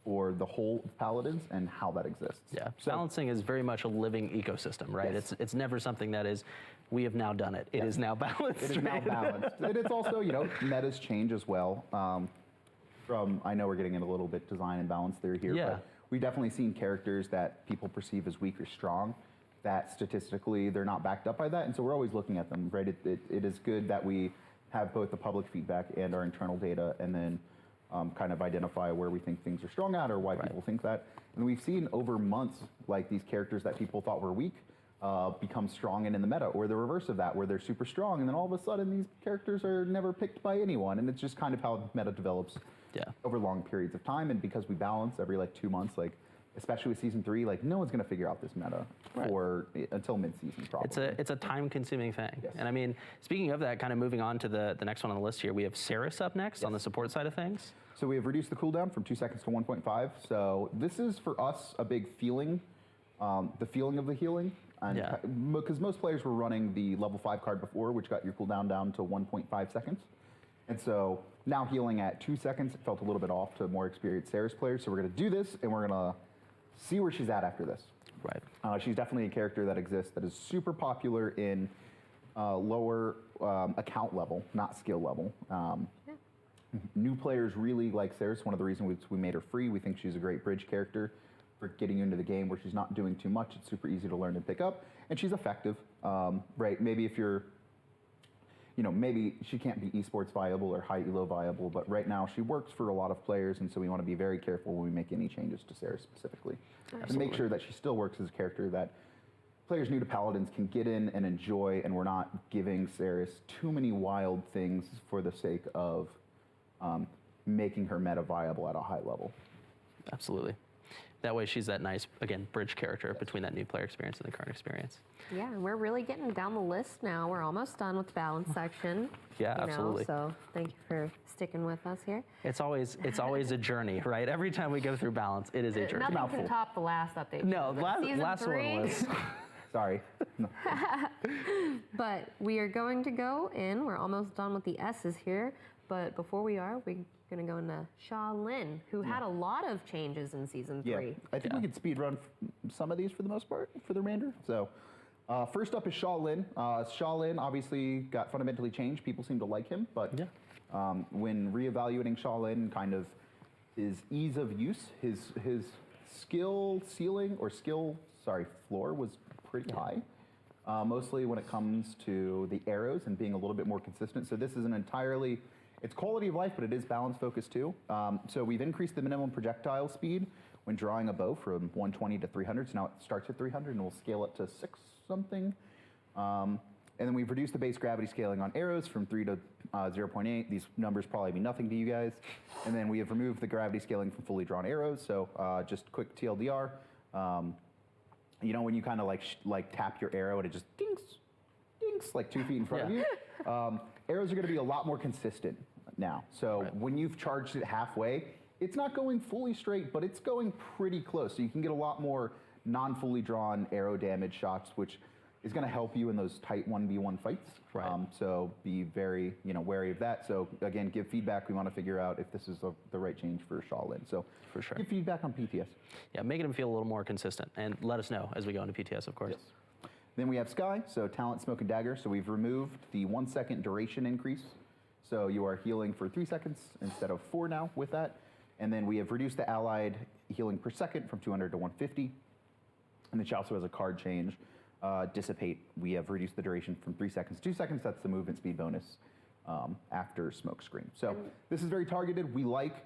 for the whole Paladins and how that exists. Yeah, so, balancing is very much a living ecosystem, right? Yes. It's never something that is, we have now done it. It is now balanced. It is now balanced. And it's also, metas change as well. I know we're getting into a little bit design and balance theory here, but we've definitely seen characters that people perceive as weak or strong, that statistically they're not backed up by that, and so we're always looking at them, right? It is good that we have both the public feedback and our internal data, and then kind of identify where we think things are strong at or why people think that. And we've seen over months, like these characters that people thought were weak become strong and in the meta, or the reverse of that, where they're super strong, and then all of a sudden these characters are never picked by anyone, and it's just kind of how the meta develops over long periods of time. And because we balance every 2 months, especially with season 3, no one's going to figure out this meta until mid-season probably. It's a time-consuming thing. Yes. And I mean, speaking of that, kind of moving on to the next one on the list here, we have Saris up next on the support side of things. So we have reduced the cooldown from 2 seconds to 1.5. So this is for us a big feeling, the feeling of the healing. And because most players were running the level 5 card before, which got your cooldown down to 1.5 seconds. And so now healing at 2 seconds, it felt a little bit off to more experienced Saris players. So we're going to do this, and we're going to see where she's at after this. Right. She's definitely a character that exists that is super popular in lower account level, not skill level. New players really like Saris. One of the reasons we made her free. We think she's a great bridge character for getting you into the game where she's not doing too much. It's super easy to learn and pick up, and she's effective. Right? Maybe if you're, maybe she can't be esports viable or high elo viable, but right now she works for a lot of players, and so we want to be very careful when we make any changes to Saris specifically, and make sure that she still works as a character that players new to Paladins can get in and enjoy, and we're not giving Saris too many wild things for the sake of making her meta viable at a high level. Absolutely. That way she's that nice, again, bridge character between that new player experience and the current experience. Yeah, and we're really getting down the list now. We're almost done with the balance section. Yeah, absolutely. So thank you for sticking with us here. It's always a journey, right? Every time we go through balance, it is a journey. Nothing can top the last update. No, last one was. Sorry. No. But we are going to go in. We're almost done with the S's here. But before we are, we're going to go into Sha Lin, who had a lot of changes in season 3. I think we could speed run some of these for the most part, for the remainder. So First up is Shaolin. Shaolin obviously got fundamentally changed. People seem to like him, but when reevaluating Shaolin, kind of his ease of use, his skill ceiling or floor was pretty high. Mostly when it comes to the arrows and being a little bit more consistent. So this is it's quality of life, but it is balance focused too. So we've increased the minimum projectile speed when drawing a bow from 120 to 300. So now it starts at 300 and we'll scale it to 6 something. And then we've reduced the base gravity scaling on arrows from 3 to 0.8. These numbers probably mean nothing to you guys. And then we have removed the gravity scaling from fully drawn arrows. So just quick TLDR. You know when you kind of like tap your arrow and it just dinks, dinks, like 2 feet in front of you? Arrows are going to be a lot more consistent now. So when you've charged it halfway, it's not going fully straight, but it's going pretty close. So you can get a lot more non-fully drawn arrow damage shots, which is going to help you in those tight 1v1 fights. So be very wary of that. So again, give feedback. We want to figure out if this is the right change for Shaolin. So for sure, give feedback on PTS. Yeah, making them feel a little more consistent, and let us know as we go into PTS, of course. Yes. Then we have Sky, so Talent, Smoke, and Dagger. So we've removed the 1 second duration increase. So you are healing for 3 seconds instead of 4 now with that. And then we have reduced the allied healing per second from 200 to 150. And then she also has a card change. Dissipate, we have reduced the duration from 3 seconds to 2 seconds. That's the movement speed bonus after Smoke Screen. So this is very targeted. We like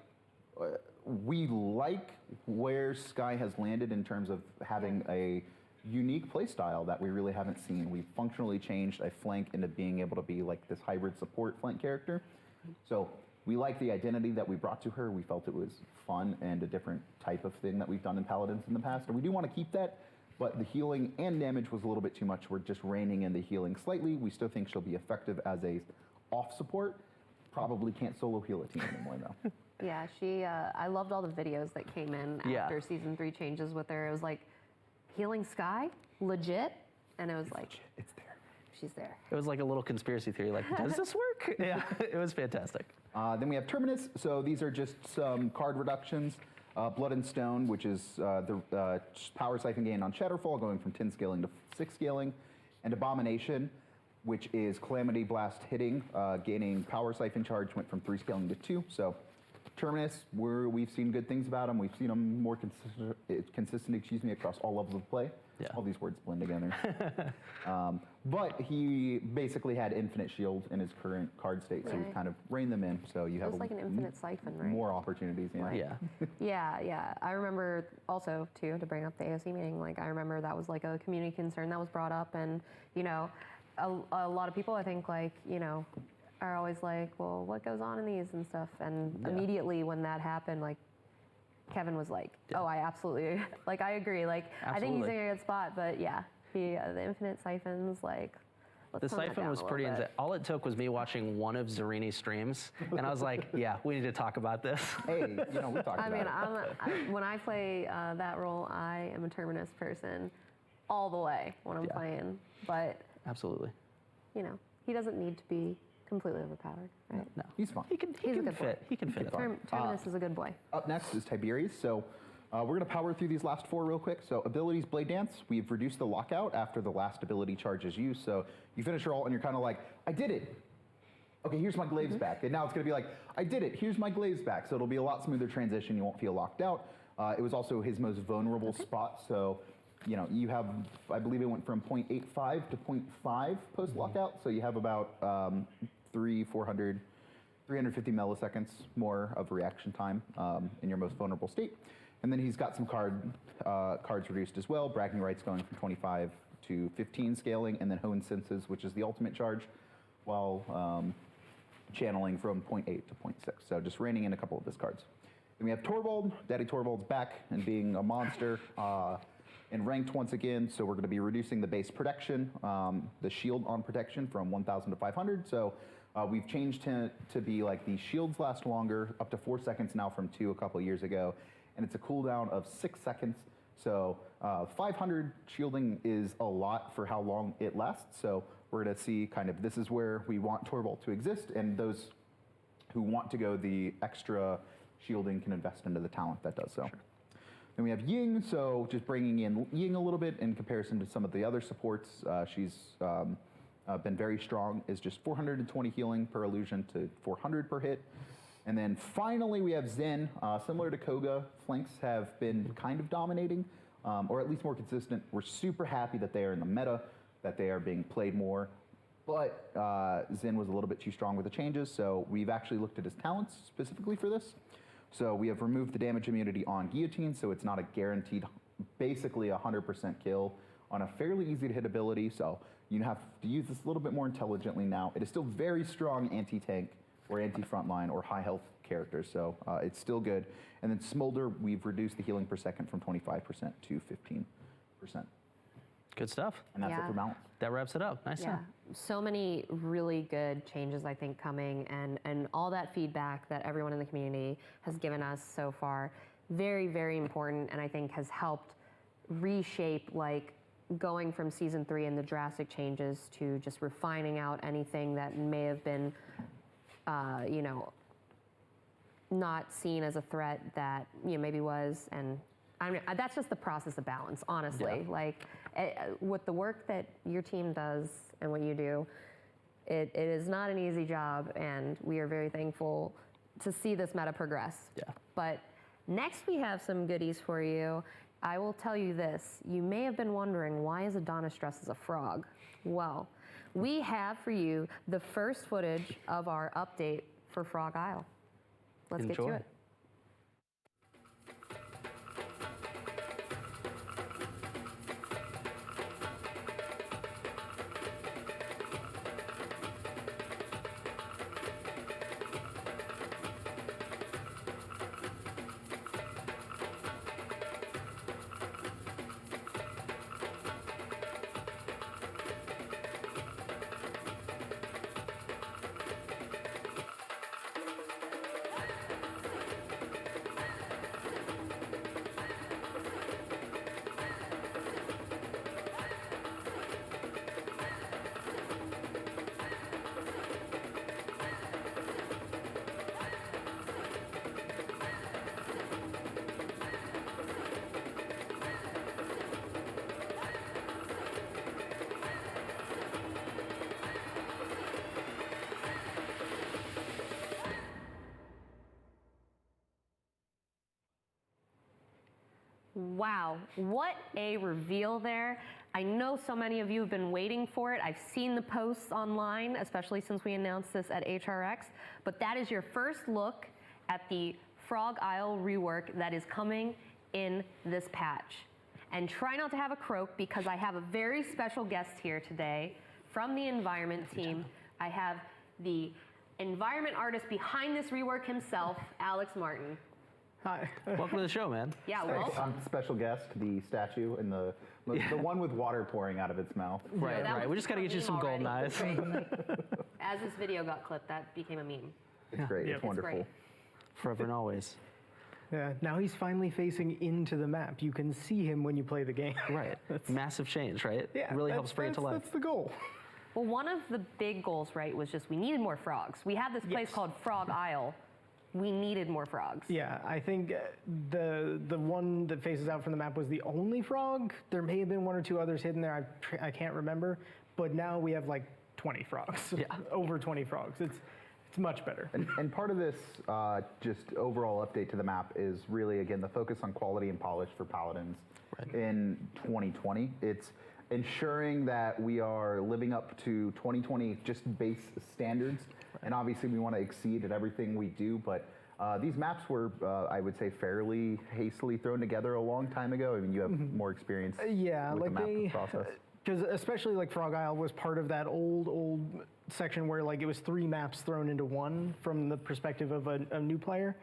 where Sky has landed in terms of having a unique play style that we really haven't seen. We've functionally changed a flank into being able to be like this hybrid support flank character. So we like the identity that we brought to her. We felt it was fun and a different type of thing that we've done in Paladins in the past. And we do want to keep that, but the healing and damage was a little bit too much. We're just reining in the healing slightly. We still think she'll be effective as a off support. Probably can't solo heal a team anymore though. Yeah, I loved all the videos that came in after season 3 changes with her. It was like, healing Sky? Legit? And it was like, it's there. She's there. It was like a little conspiracy theory, like, does this work? Yeah, it was fantastic. Then we have Terminus. So these are just some card reductions. Blood and Stone, which is the power siphon gain on Shatterfall, going from 10 scaling to 6 scaling. And Abomination, which is Calamity Blast hitting, gaining power siphon charge, went from 3 scaling to 2. So Terminus, we've seen good things about him. We've seen him more consistent, across all levels of play. Yeah. All these words blend together. But he basically had infinite shield in his current card state, so we've kind of reined them in. So you have like an infinite siphon, right? More opportunities. Yeah. Yeah. Yeah. I remember also too, to bring up the AOC meeting. Like I remember that was like a community concern that was brought up, and a lot of people I think are always like, well, what goes on in these and stuff, and immediately when that happened, like Kevin was like, oh, I absolutely, like, I agree. Like, I think he's in a good spot, but yeah, the infinite siphons, like, the siphon was pretty insane. All it took was me watching one of Zarini's streams, and I was like, yeah, we need to talk about this. Hey, we talked about it. When I play that role, I am a Terminus person all the way when I'm playing, but absolutely, he doesn't need to be completely overpowered, right? No, he's fine. He can fit. He can fit. Terminus is a good boy. Up next is Tiberius. So we're going to power through these last 4 real quick. So abilities, Blade Dance. We've reduced the lockout after the last ability charge is used. So you finish your ult and you're kind of like, I did it. Okay, here's my glaives back. And now it's going to be like, I did it. Here's my glaives back. So it'll be a lot smoother transition. You won't feel locked out. It was also his most vulnerable spot. So you have, I believe it went from 0.85 to 0.5 post lockout. So you have about 350 milliseconds more of reaction time in your most vulnerable state. And then he's got some cards reduced as well. Bragging Rights going from 25 to 15 scaling, and then Hone Senses, which is the ultimate charge, while channeling from 0.8 to 0.6. So just reining in a couple of his cards. Then we have Torvald. Daddy Torvald's back and being a monster. And ranked once again, so we're going to be reducing the base protection, the shield on protection from 1,000 to 500. So we've changed to be like the shields last longer, up to 4 seconds now from 2 a couple years ago. And it's a cooldown of 6 seconds. So 500 shielding is a lot for how long it lasts. So we're going to see kind of this is where we want Torvald to exist. And those who want to go the extra shielding can invest into the talent that does so. Sure. Then we have Ying, so just bringing in Ying a little bit in comparison to some of the other supports. She's been very strong, is just 420 healing per illusion to 400 per hit. And then finally we have Zen. Similar to Koga, flanks have been kind of dominating, or at least more consistent. We're super happy that they are in the meta, that they are being played more. But Zen was a little bit too strong with the changes, so we've actually looked at his talents specifically for this. So we have removed the damage immunity on Guillotine, so it's not a guaranteed, basically 100% kill on a fairly easy to hit ability, so you have to use this a little bit more intelligently now. It is still very strong anti-tank or anti-frontline or high health characters, so it's still good. And then Smolder, we've reduced the healing per second from 25% to 15%. Good stuff. And that's it for balance. That wraps it up. Nice. Yeah, so many really good changes, I think, coming, and all that feedback that everyone in the community has given us so far, very, very important, and I think has helped reshape, like, going from Season 3 and the drastic changes to just refining out anything that may have been, you know, not seen as a threat that, you know, maybe was, and I mean, that's just the process of balance, honestly. Yeah. Like, with the work that your team does and what you do, it is not an easy job, and we are very thankful to see this meta progress. Yeah. But next we have some goodies for you. I will tell you this. You may have been wondering, why is Adonis dressed as a frog? Well, we have for you the first footage of our update for Frog Isle. Let's get to Enjoy. it. Wow, what a reveal there. I know so many of you have been waiting for it. I've seen the posts online, especially since we announced this at HRX, but that is your first look at the Frog Isle rework that is coming in this patch. And try not to have a croak, because I have a very special guest here today from the environment team. I have the environment artist behind this rework himself, Alex Martin. Hi. Welcome to the show, man. Yeah, welcome. Special guest, the statue and the one with water pouring out of its mouth. Right, that right. was We just got to get you some already. golden eyes. As this video got clipped, that became a meme. It's great. Yeah. It's wonderful. great. Forever and always. Yeah, now he's finally facing into the map. You can see him when you play the game. Right. Massive change, right? Yeah, Really helps bring it to life. That's the goal. Well, one of the big goals, right, was just we needed more frogs. We had this place Yes. called Frog Isle. We needed more frogs. Yeah, I think the one that faces out from the map was the only frog. There may have been one or two others hidden there. I can't remember. But now we have like 20 frogs. Yeah. Over 20 frogs. It's much better. And part of this just overall update to the map is really, again, the focus on quality and polish for Paladins in 2020. It's ensuring that we are living up to 2020 just base standards. And obviously we want to exceed at everything we do, but these maps were, I would say, fairly hastily thrown together a long time ago. I mean, you have more experience Yeah, with like the map process. because especially like Frog Isle was part of that old section where like it was 3 maps thrown into one from the perspective of a new player.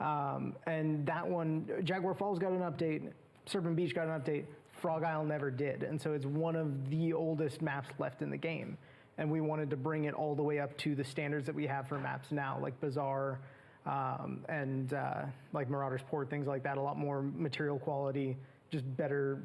And that one, Jaguar Falls got an update, Serpent Beach got an update, Frog Isle never did. And so it's one of the oldest maps left in the game. And we wanted to bring it all the way up to the standards that we have for maps now, like Bazaar and like Marauder's Port, things like that, a lot more material quality, just better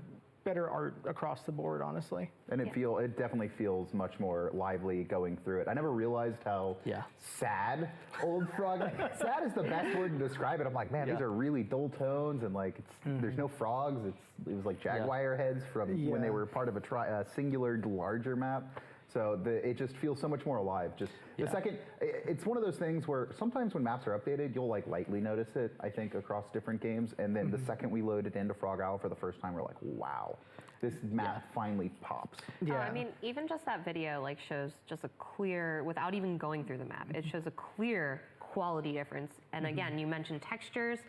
better art across the board, honestly. And it definitely feels much more lively going through it. I never realized how sad Old Frog. Sad is the best word to describe it. I'm like, man, these are really dull tones, and like there's no frogs. It was like jaguar heads from when they were part of a singular larger map. So it just feels so much more alive. Just the second, it's one of those things where sometimes when maps are updated, you'll like lightly notice it, I think, across different games. And then the second we load it into Frog Isle for the first time, we're like, wow, this map finally pops. Yeah. I mean, even just that video like shows just a clear, without even going through the map, it shows a clear quality difference. And again, you mentioned textures.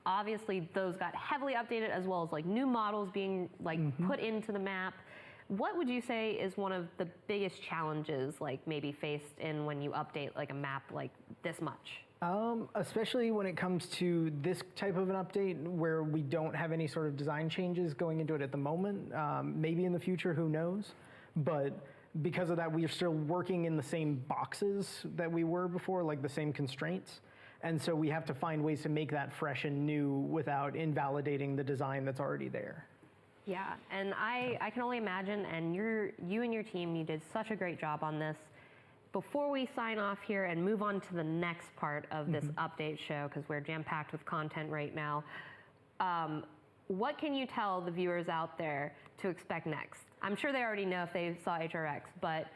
Obviously, those got heavily updated, as well as like new models being like put into the map. What would you say is one of the biggest challenges, like maybe faced in when you update like a map like this much? Especially when it comes to this type of an update where we don't have any sort of design changes going into it at the moment. Maybe in the future, who knows? But because of that, we are still working in the same boxes that we were before, like the same constraints. And so we have to find ways to make that fresh and new without invalidating the design that's already there. Yeah, and I can only imagine, and you and your team, you did such a great job on this. Before we sign off here and move on to the next part of this update show, because we're jam-packed with content right now, what can you tell the viewers out there to expect next? I'm sure they already know if they saw HRX, but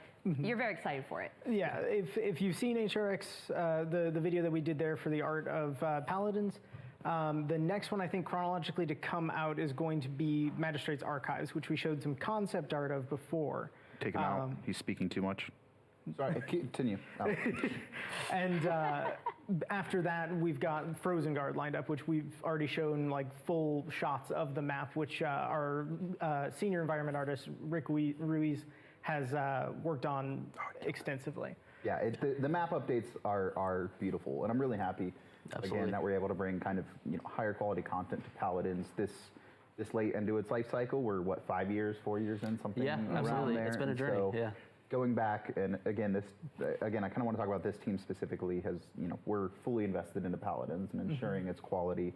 you're very excited for it. Yeah, if you've seen HRX, the video that we did there for the art of Paladins, the next one I think chronologically to come out is going to be Magistrate's Archives, which we showed some concept art of before. Take him out. He's speaking too much. Sorry, continue. And after that, we've got Frozen Guard lined up, which we've already shown like full shots of the map, which our senior environment artist, Rick Ruiz, has worked on extensively. Yeah, the map updates are beautiful, and I'm really happy again that we're able to bring kind of higher quality content to Paladins this late into its life cycle. We're what, 5 years, 4 years in, something around there. It's been a journey. So going back, and again, I kind of want to talk about this team specifically. We're fully invested into Paladins and ensuring its quality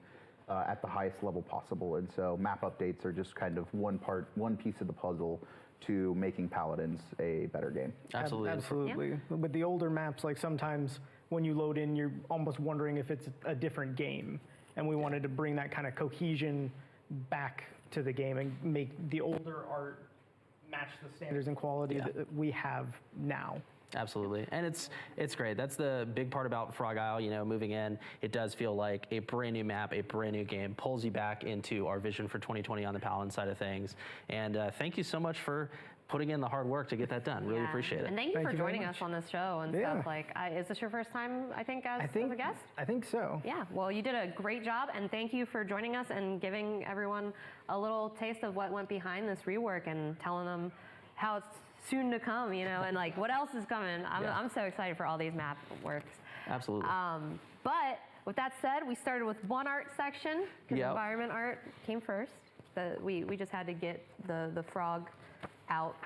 at the highest level possible. And so map updates are just kind of one piece of the puzzle to making Paladins a better game. Absolutely. Yeah. With the older maps, like sometimes when you load in, you're almost wondering if it's a different game. And we wanted to bring that kind of cohesion back to the game and make the older art match the standards and quality that we have now. Absolutely, and it's great. That's the big part about Frog Isle. Moving in, it does feel like a brand new map, a brand new game, pulls you back into our vision for 2020 on the Paladin side of things. And thank you so much for putting in the hard work to get that done. Really appreciate it. And thank you for joining us on this show and stuff. Like, is this your first time, I think, as a guest? I think so. Yeah, well, you did a great job, and thank you for joining us and giving everyone a little taste of what went behind this rework and telling them how it's soon to come, and like what else is coming. I'm so excited for all these map works. Absolutely. But with that said, we started with one art section, because environment art came first. We just had to get the frog out,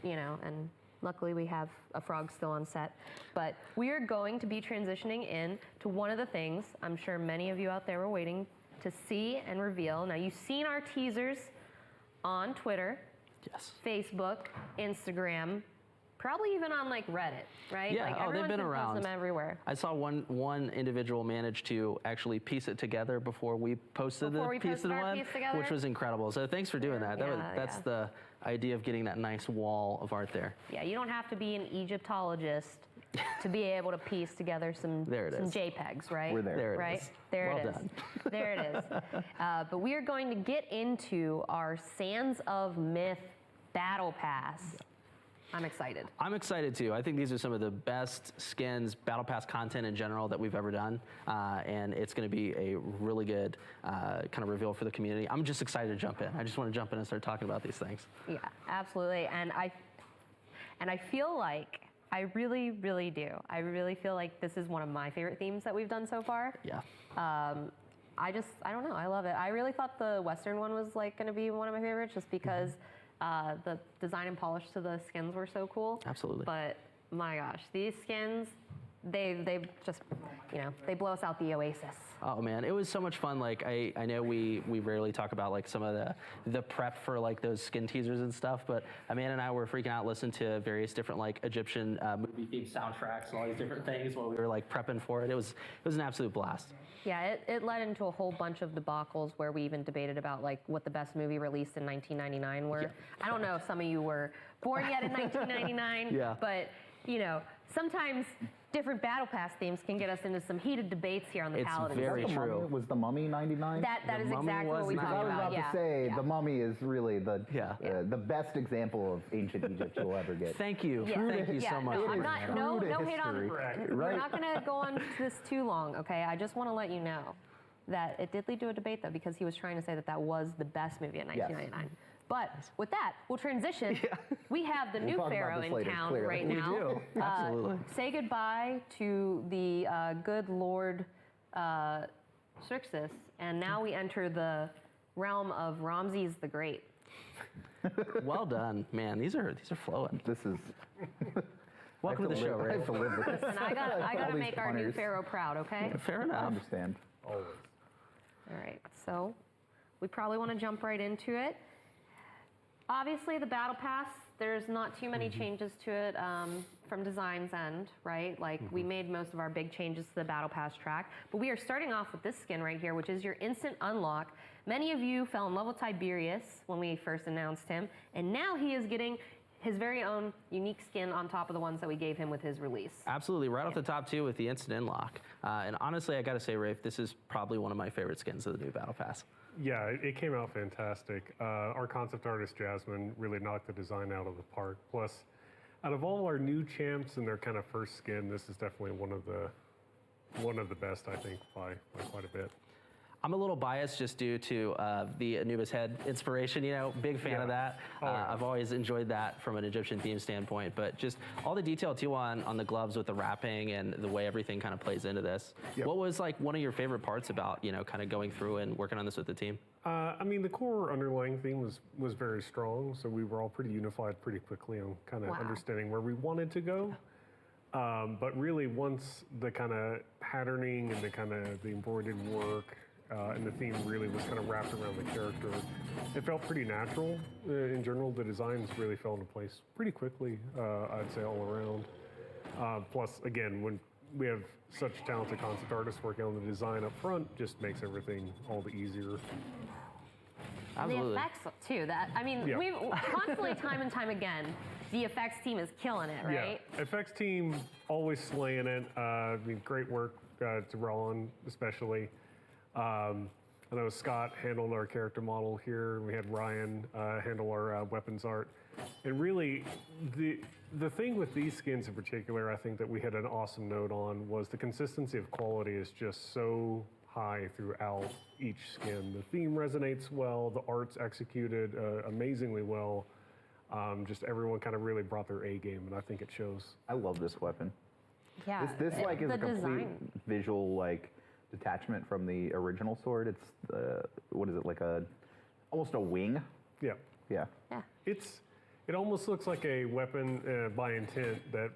and luckily we have a frog still on set. But we are going to be transitioning in to one of the things I'm sure many of you out there were waiting to see and reveal. Now, you've seen our teasers on Twitter, Facebook, Instagram, probably even on like Reddit, right? Yeah, like, they've been around. Them everywhere. I saw one individual manage to actually piece it together before we posted the piece one, which was incredible. So thanks for doing that. That's the idea of getting that nice wall of art there. Yeah, you don't have to be an Egyptologist to be able to piece together some JPEGs, right? We're there. There it right? is. There Well it is. done. There it is. But we are going to get into our Sands of Myth Battle Pass. I'm excited. I'm excited too. I think these are some of the best skins, Battle Pass content in general that we've ever done. And it's going to be a really good kind of reveal for the community. I'm just excited to jump in. I just want to jump in and start talking about these things. Yeah, absolutely. And I feel like, I really, really do. I really feel like this is one of my favorite themes that we've done so far. Yeah. I don't know. I love it. I really thought the Western one was like going to be one of my favorites just because the design and polish to the skins were so cool. Absolutely. But my gosh, these skins they just, they blow us out the Oasis. Oh man, it was so much fun. Like I know we rarely talk about like some of the prep for like those skin teasers and stuff, but Amanda and I were freaking out listening to various different like Egyptian movie themed soundtracks and all these different things while we were like prepping for it. It was an absolute blast. Yeah, it led into a whole bunch of debacles where we even debated about like what the best movie released in 1999 were. Yeah. I don't know if some of you were born yet in 1999, Yeah. but sometimes different Battle Pass themes can get us into some heated debates here on the It's Paladins. very The true. Mummy, was the Mummy 99? That The is Mummy exactly was what we talked 99. I was about. about Yeah. to say, yeah. the Mummy is really the Yeah. the best example of ancient Egypt you'll ever get. Thank you. Yeah. Thank you yeah, so much. No, It I'm is not. true No, to no hate on. history. We're Right. not going to go on this too long. Okay, I just want to let you know that it did lead to a debate though, because he was trying to say that that was the best movie in 1999. But with that, we'll transition. We have the new talk about Pharaoh this in later, town clearly. right We now. do. Absolutely. Say goodbye to the good Lord Xerxes, and now we enter the realm of Ramses the Great. Well done, man. These are flowing. This is. Welcome to the show, I Ray. have to live with this. And I gotta All these make our new punters. Pharaoh proud, okay? Fair I enough. understand. Always. All right, so we probably want to jump right into it. Obviously, the Battle Pass, there's not too many changes to it from design's end, right? Like, we made most of our big changes to the Battle Pass track, but we are starting off with this skin right here, which is your instant unlock. Many of you fell in love with Tiberius when we first announced him, and now he is getting his very own unique skin on top of the ones that we gave him with his release. Absolutely, right off the top too with the instant unlock. And honestly, I gotta say, Rafe, this is probably one of my favorite skins of the new Battle Pass. Yeah, it came out fantastic. Our concept artist, Jasmine, really knocked the design out of the park. Plus, out of all our new champs and their kind of first skin, this is definitely one of the best, I think, by quite a bit. I'm a little biased just due to the Anubis head inspiration, big fan of that. yeah. I've always enjoyed that from an Egyptian theme standpoint, but just all the detail too on the gloves with the wrapping and the way everything kind of plays into this. Yep. What was like one of your favorite parts about, kind of going through and working on this with the team? I mean, the core underlying theme was very strong, so we were all pretty unified pretty quickly on kind of Wow. understanding where we wanted to go. But really, once the kind of patterning and the kind of the embroidered work and the theme really was kind of wrapped around the character, it felt pretty natural. In general, the designs really fell into place pretty quickly, I'd say, all around. Plus, again, when we have such talented concept artists working on the design up front, just makes everything all the easier. Absolutely. The effects too. Yeah. We've constantly, time and time again, the effects team is killing it, right? Yeah, FX team always slaying it. I mean, great work to Roland, especially. I know Scott handled our character model here. We had Ryan handle our weapons art. And really, the thing with these skins in particular, I think that we had an awesome note on was the consistency of quality is just so high throughout each skin. The theme resonates well. The art's executed amazingly well. Just everyone kind of really brought their A game, and I think it shows. I love this weapon. Yeah. This like is the a complete design. visual like detachment from the original sword. It's what is it, like almost a wing? Yeah. Yeah. Yeah. It almost looks like a weapon by intent that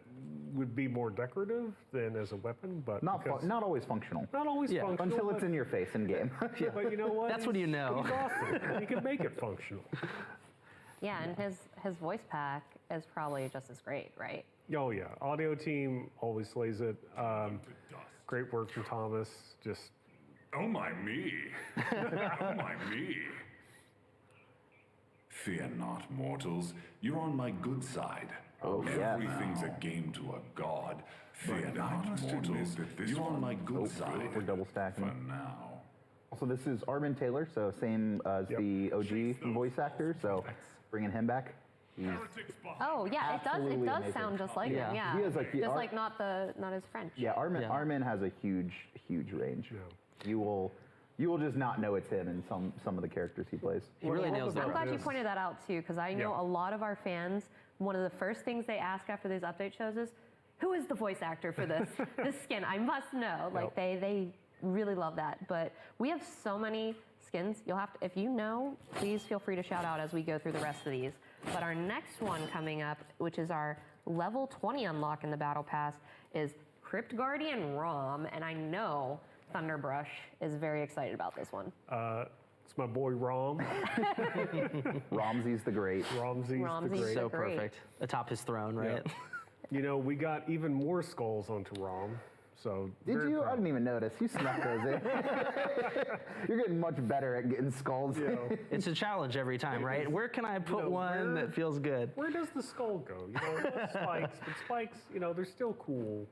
would be more decorative than as a weapon, but Not because- not always functional. not always Yeah, functional. Until it's but- in your face in game. But you know what? That's when you know. He's awesome. He can make it functional. Yeah, and his voice pack is probably just as great, right? Oh yeah, audio team always slays it. Great work from Thomas. Just Oh my me. Oh my me. Fear not, mortals. You're on my good side. Oh, yeah. Everything's a game to a god. Fear not, mortals. You're on my good side. We're double stacking. For now. Also, this is Armin Taylor, so same as Yep. the OG voice actor. So bringing him back. He's Oh yeah, it does. It Absolutely does amazing. sound just like Yeah. him. Yeah. He has, like, the just art- like not his French. yeah. Armin Yeah. Armin has a huge range. Yeah. You will just not know it's him in some of the characters he plays. He really nails I'm that. glad you pointed that out too, because I know Yeah. a lot of our fans. One of the first things they ask after these update shows is, "Who is the voice actor for this this skin? I must know." Like they really love that. But we have so many skins. You'll have to, if you know, please feel free to shout out as we go through the rest of these. But our next one coming up, which is our level 20 unlock in the Battle Pass, is Crypt Guardian Rom, and I know Thunderbrush is very excited about this one. It's my boy Rom. Ramses the Great. Ramses the Ramses. Great. So Great. perfect. Atop his throne, right? You know, we got even more skulls onto Rom. So Did very you? I proud. didn't even notice. You snuck those in. You're getting much better at getting skulls. You know, It's a challenge every time, right? Where can I put know, one where- that feels good? where does the skull go? You know, it was spikes, but spikes, you know, they're still cool.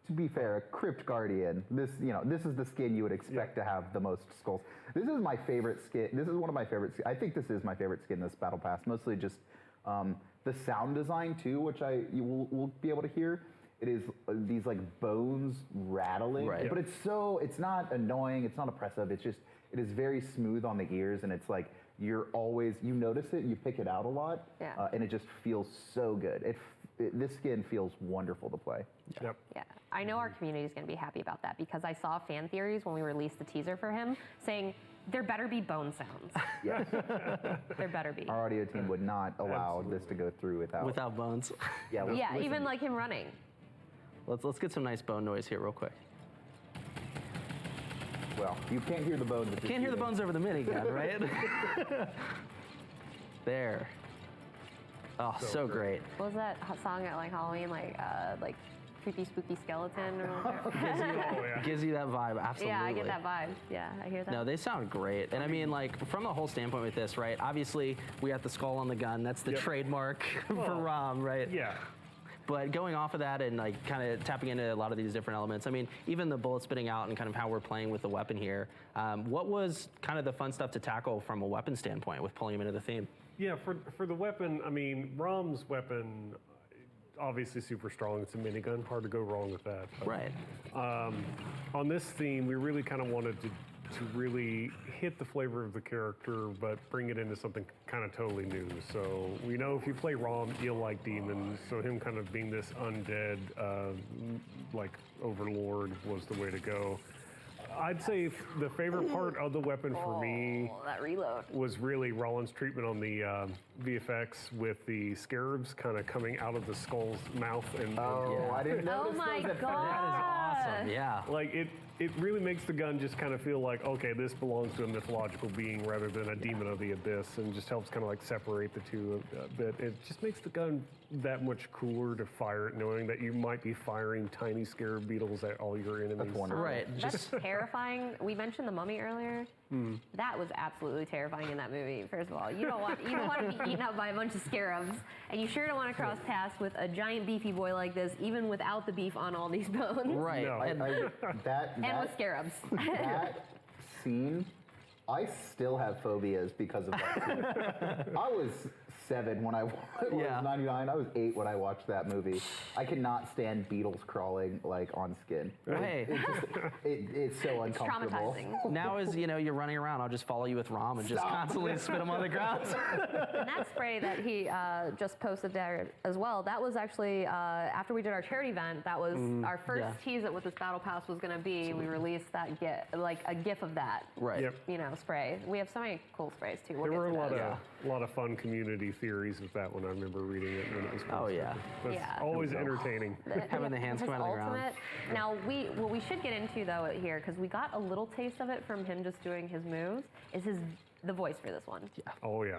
To be fair, a Crypt Guardian. This is the skin you would expect to have the most skulls. This is my favorite skin. This is one of my favorite. I think this is my favorite skin this battle pass. Mostly just the sound design too, which you will be able to hear. It is these like bones rattling, Right. but it's not annoying. It's not oppressive. It is very smooth on the ears, and it's like you notice it, you pick it out a lot, Yeah. and it just feels so good. This skin feels wonderful to play. Yep. Yeah, I know our community is going to be happy about that because I saw fan theories when we released the teaser for him saying there better be bone sounds. Yes. There better be. Our audio team would not allow this to go through Without bones. Yeah, Yeah, listen. even like him running. Let's get some nice bone noise here real quick. Well, you can't hear the bones. if you're Can't hear the shooting. bones over the minigun, right? There. Oh, so great. What was that song at like Halloween, like creepy spooky skeleton or whatever? Oh, yeah. Gives you that vibe, absolutely. Yeah, I get that vibe. Yeah, I hear that. No, they sound great. And I mean, like, from the whole standpoint with this, right? Obviously, we got the skull on the gun. That's the Yep. trademark for Well, Rom, right? Yeah. But going off of that and like kind of tapping into a lot of these different elements, I mean, even the bullet spitting out and kind of how we're playing with the weapon here, what was kind of the fun stuff to tackle from a weapon standpoint with pulling him into the theme? Yeah, for the weapon, I mean, Rom's weapon, obviously super strong. It's a minigun. Hard to go wrong with that. But, Right. on this theme, we really kind of wanted to really hit the flavor of the character, but bring it into something kind of totally new. So we know if you play Rom, you'll like demons. So him kind of being this undead, like overlord, was the way to go. I'd say the favorite part of the weapon for me Oh, that reload. was really Rollins' treatment on the VFX with the scarabs kind of coming out of the skull's mouth and Oh, I didn't Oh notice my those at god. first. Awesome. Yeah. like it really makes the gun just kind of feel like, okay, this belongs to a mythological being rather than a demon of the abyss, and just helps kind of like separate the two a bit. It just makes the gun that much cooler to fire it, knowing that you might be firing tiny scarab beetles at all your enemies. That's wonderful. Right. That's terrifying. We mentioned the Mummy earlier. That was absolutely terrifying in that movie. First of all, you don't want to be eaten up by a bunch of scarabs, and you sure don't want to cross paths with a giant beefy boy like this, even without the beef on all these bones. Right. No. And And with scarabs. that scene, I still have phobias because of that scene. I was 7 when I was Yeah. 99. I was 8 when I watched that movie. I cannot stand beetles crawling like on skin. Hey. It's so It's uncomfortable. traumatizing. now as you're running around, I'll just follow you with Rom and just constantly spit him on the ground. And that spray that he just posted there as well, that was actually, after we did our charity event, that was our first yeah. tease at what this battle pass was going to be. We released that like a gif of that. Right. Yep. Spray. We have so many cool sprays too. We'll There get were a to lot those. of fun community theories with that one. I remember reading it when it was first. Oh, yeah. That's Yeah. always entertaining. Having the hands His come out of the ground. ultimate. Now what we should get into though here, because we got a little taste of it from him just doing his moves, is the voice for this one. Oh yeah.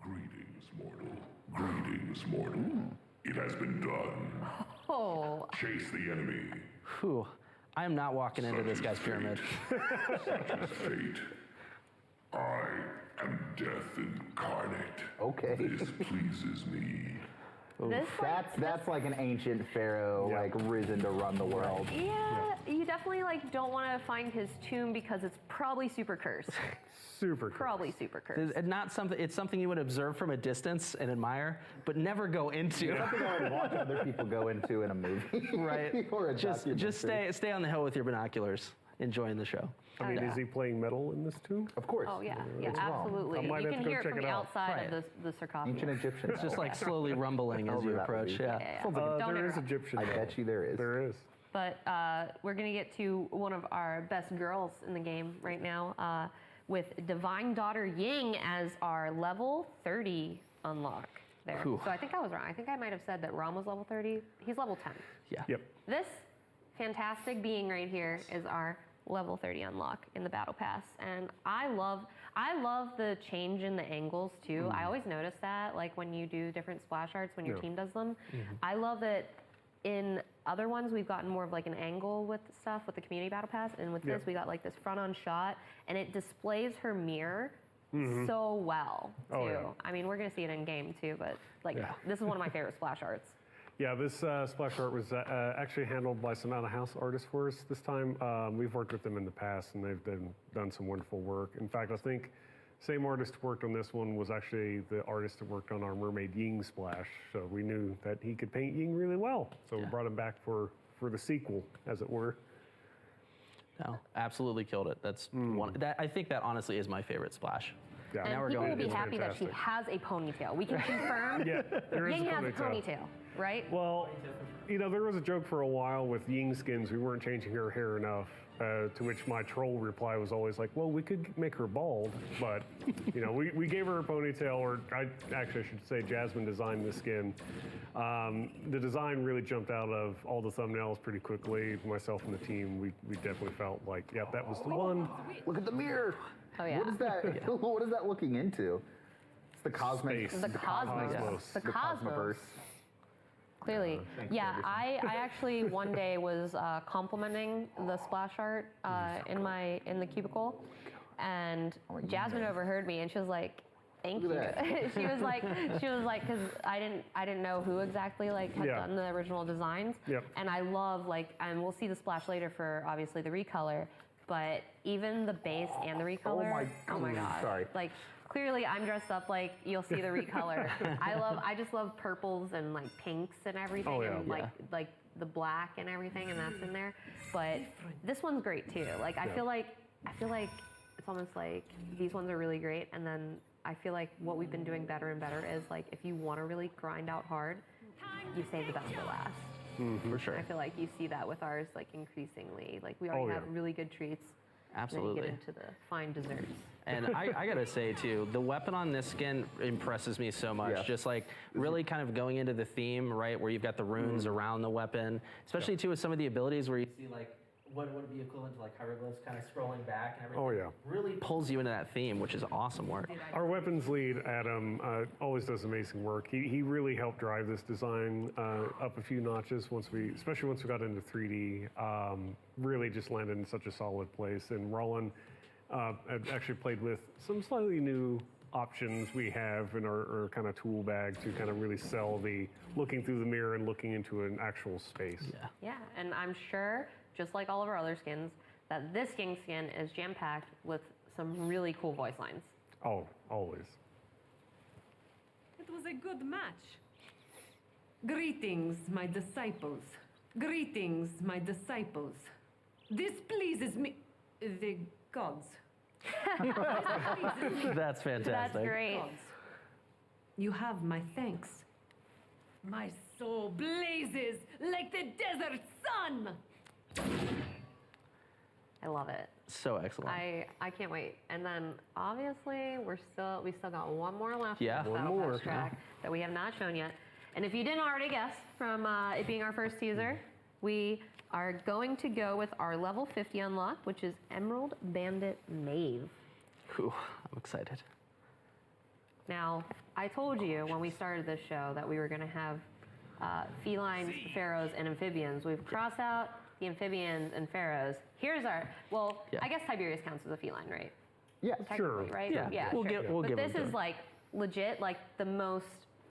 Greetings, mortal. Greetings, mortal. It has been done. Oh, Chase the enemy. Whew. I am not walking into this guy's pyramid. Fate. I am death incarnate. Okay. This pleases me. this That's like an ancient pharaoh, Yeah. like risen to run the world. yeah, you definitely like don't want to find his tomb because it's probably super cursed. Super cool. Probably super cursed. It's not something. It's something you would observe from a distance and admire, but never go into. Something I would watch other people go into in a movie. Right. or a Just documentary. stay on the hill with your binoculars, enjoying the show. I mean, yeah. is he playing metal in this too? Of course. Oh yeah, It's wrong. absolutely. I might You have can to go hear it check from it the out. outside Right. of the sarcophagus. Ancient Egyptian. It's just like slowly rumbling as Over you that approach. movie. Yeah. Yeah. Don't there is interrupt. Egyptian. I metal. bet you there is. There is. But we're gonna get to one of our best girls in the game right now, with Divine Daughter Ying as our level 30 unlock. there. Whew. So I think I was wrong. I think I might have said that Rom was level 30. He's level 10. Yeah. Yep. This fantastic being right here is our level 30 unlock in the battle pass, and I love the change in the angles too. I always notice that, like when you do different splash arts, when your Yeah. team does them. I love that in other ones we've gotten more of like an angle with stuff with the community battle pass, and with this Yep. we got like this front on shot, and it displays her mirror so well too. Oh, yeah. I mean, we're gonna see it in game too, but like Yeah. this is one of my favorite splash arts. Yeah, this splash art was actually handled by some out-of-house artists for us this time. We've worked with them in the past, and they've done some wonderful work. In fact, I think same artist who worked on this one was actually the artist that worked on our Mermaid Ying splash. So we knew that he could paint Ying really well. So we brought him back for the sequel, as it were. No, absolutely killed it. That's one. That I think that honestly is my favorite splash. Yeah. And Now we're people going will be into happy that she fantastic. has a ponytail. We can confirm Yeah, there is Ying a has a ponytail. ponytail, right? Well, you know, there was a joke for a while with Ying skins. We weren't changing her hair enough. To which my troll reply was always like, well, we could make her bald, but, you know, we gave her a ponytail, or I should say Jasmine designed the skin. The design really jumped out of all the thumbnails pretty quickly. Myself and the team, we definitely felt like, yep, that was the one. Look at the mirror. Oh, yeah. What is that? What is that looking into? It's the cosmic. Space. The cosmos. Cosmos. The cosmos. Cosmoverse. Clearly. Yeah, I actually one day was complimenting the splash art in the cubicle, and Jasmine overheard me, and she was like, "Thank you." Look at that. she was like, because I didn't know who exactly like had Yeah. done the original designs. Yep. And I love and we'll see the splash later for obviously the recolor, but even the base and the recolor. Oh my god. Sorry. Like clearly I'm dressed up like you'll see the recolor. I just love purples and like pinks and everything, Oh, yeah. and like the black and everything, and that's in there. But this one's great too. Like I feel like it's almost like these ones are really great, and then I feel like what we've been doing better and better is like if you want to really grind out hard, you save the best for last. For sure. I feel like you see that with ours like increasingly. Like we Oh, already yeah. have really good treats. Absolutely. Then you get into the fine desserts. And I gotta say too, the weapon on this skin impresses me so much. Yeah. Just like really kind of going into the theme, right, where you've got the runes around the weapon, especially too with some of the abilities where you see like what would be equivalent to like hieroglyphs kind of scrolling back and everything. Oh, yeah. Really pulls you into that theme, which is awesome work. Our weapons lead, Adam, always does amazing work. He really helped drive this design up a few notches especially once we got into 3D. Really just landed in such a solid place. And Roland had actually played with some slightly new options we have in our kind of tool bag to kind of really sell the looking through the mirror and looking into an actual space. Yeah. Yeah, and I'm sure, just like all of our other skins, that this king skin is jam-packed with some really cool voice lines. Oh, always. It was a good match. Greetings, my disciples. Greetings, my disciples. This pleases me. The gods. This pleases me. That's fantastic. That's great. Gods. You have my thanks. My soul blazes like the desert sun. I love it. So excellent. I can't wait. And then obviously we still got one more left. Yeah, in this one Battle more, Pass track that we have not shown yet. And if you didn't already guess from it being our first teaser, we are going to go with our level 50 unlock, which is Emerald Bandit Maeve. Whew, I'm excited. Now, I told you when we started this show that we were going to have felines, pharaohs, and amphibians. We've crossed out the amphibians and pharaohs. Here's our, Yeah. I guess Tiberius counts as a feline, right? Yeah. Technically, right? Yeah, we'll sure. we'll But give this them to is him. like legit, like the most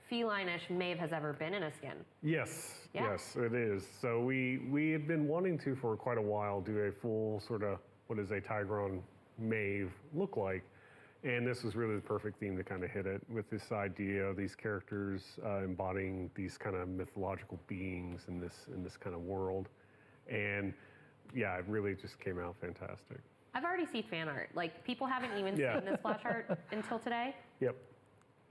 feline-ish Maeve has ever been in a skin. Yes, Yeah. yes, it is. So we had been wanting to for quite a while do a full sort of what does a Tigron Maeve look like, and this was really the perfect theme to kind of hit it with this idea of these characters embodying these kind of mythological beings in this kind of world, and yeah, it really just came out fantastic. I've already seen fan art. Like people haven't even Yeah. seen this splash art until today, Yep,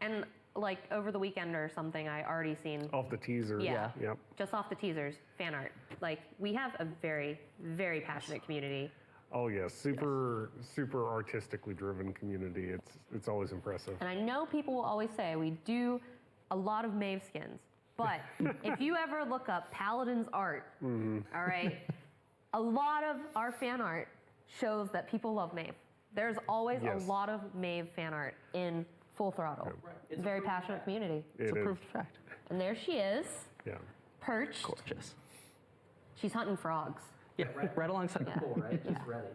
and like over the weekend or something, I already seen off the teaser. Yeah. Yep. just off the teasers fan art. Like we have a very, very passionate community. Oh yes, super artistically driven community. It's always impressive. And I know people will always say we do a lot of Maeve skins. But if you ever look up Paladin's art, all right, a lot of our fan art shows that people love Maeve. There's always Yes. a lot of Maeve fan art in Full Throttle. It's a very passionate community. It's a It is. proved fact. And there she is, Yeah. perched. Gorgeous. She's hunting frogs. Yeah, right alongside Yeah. Nicole, right? She's ready.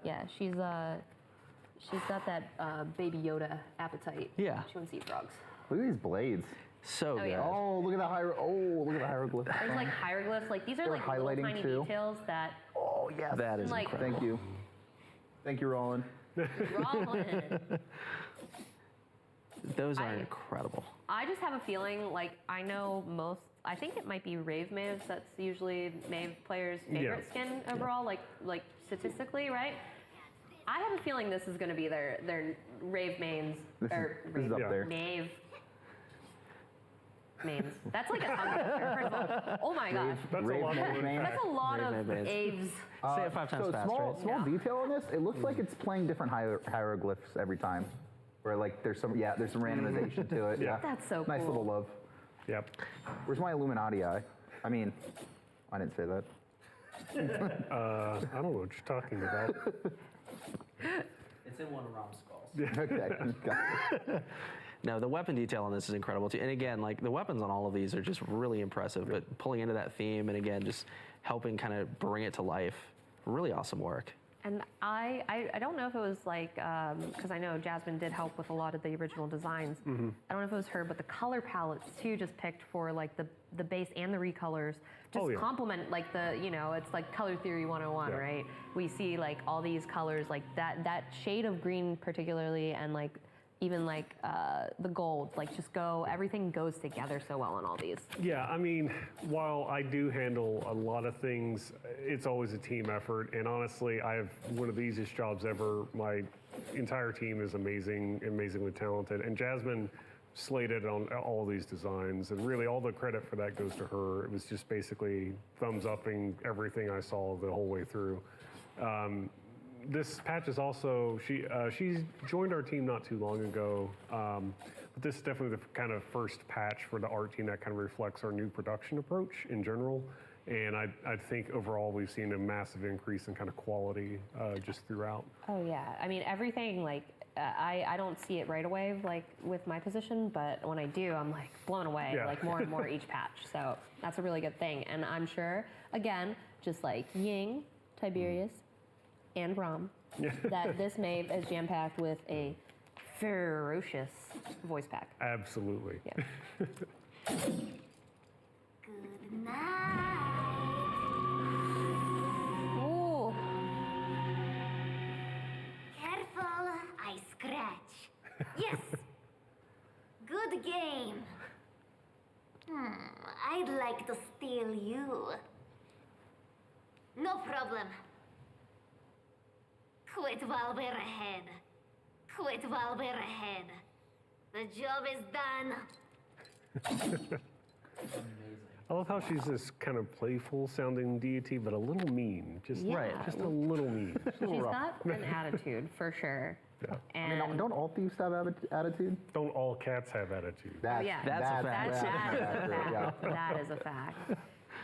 Yeah, she's got that Baby Yoda appetite. Yeah. She wants to eat frogs. Look at these blades. So good. yeah. Oh, look at the hieroglyph. There's like hieroglyphs, like these are They're like little highlighting tiny too. details that Oh, yes. That is like- incredible. Thank you. Thank you, Roland. Rollin. Those are I- incredible. I just have a feeling like I know most. I think it might be Rave Maves. That's usually Mave players' favorite skin overall, like statistically, right? I have a feeling this is going to be their Rave mains or This is up Yeah. there. Mave mains. That's like a tongue twister, first of all. Oh my gosh, That's a Rave lot Mave of main. that's a lot Rave of Maves. Aves. Say it 5 times So fast, small, right? small Yeah. detail on this. It looks like it's playing different hieroglyphs every time. Where like there's some randomization to it. Yeah. That's so Nice cool. little love. Yep. Where's my Illuminati eye? I mean, I didn't say that. I don't know what you're talking about. It's in one of Rom's skulls. Okay. Got it. No, the weapon detail on this is incredible too. And again, like the weapons on all of these are just really impressive. But pulling into that theme and again, just helping kind of bring it to life. Really awesome work. And I don't know if it was like, because I know Jasmine did help with a lot of the original designs. I don't know if it was her, but the color palettes too, just picked for like the base and the recolors, just Oh, yeah. complement like it's like color theory 101, Yeah. right? We see like all these colors, like that shade of green particularly, and like even like the gold, like just everything goes together so well in all these. Yeah, I mean, while I do handle a lot of things, it's always a team effort. And honestly, I have one of the easiest jobs ever. My entire team is amazing, amazingly talented. And Jasmine slated on all these designs. And really, all the credit for that goes to her. It was just basically thumbs upping everything I saw the whole way through. This patch is also, she's joined our team not too long ago, but this is definitely the kind of first patch for the art team that kind of reflects our new production approach in general. And I think overall we've seen a massive increase in kind of quality just throughout. Oh yeah, I mean everything like I don't see it right away like with my position, but when I do, I'm like blown away Yeah. like more and more each patch. So that's a really good thing, and I'm sure again, just like Ying, Tiberius, and Rom, that this Mave is jam packed with a ferocious voice pack. Absolutely. Yeah. Good night. Ooh, Careful, I scratch. Yes. Good game. I'd like to steal you. No problem. Quit while we're ahead. Quit while we're ahead. The job is done. I love how she's this kind of playful sounding deity, but a little mean. Just, Yeah. just a little mean. Just a little she's rough. got an attitude for sure. Yeah. And Don't all thieves have attitude? Don't all cats have attitude? That's, yeah, That's a fact. that is a accurate, yeah. fact. That is a fact.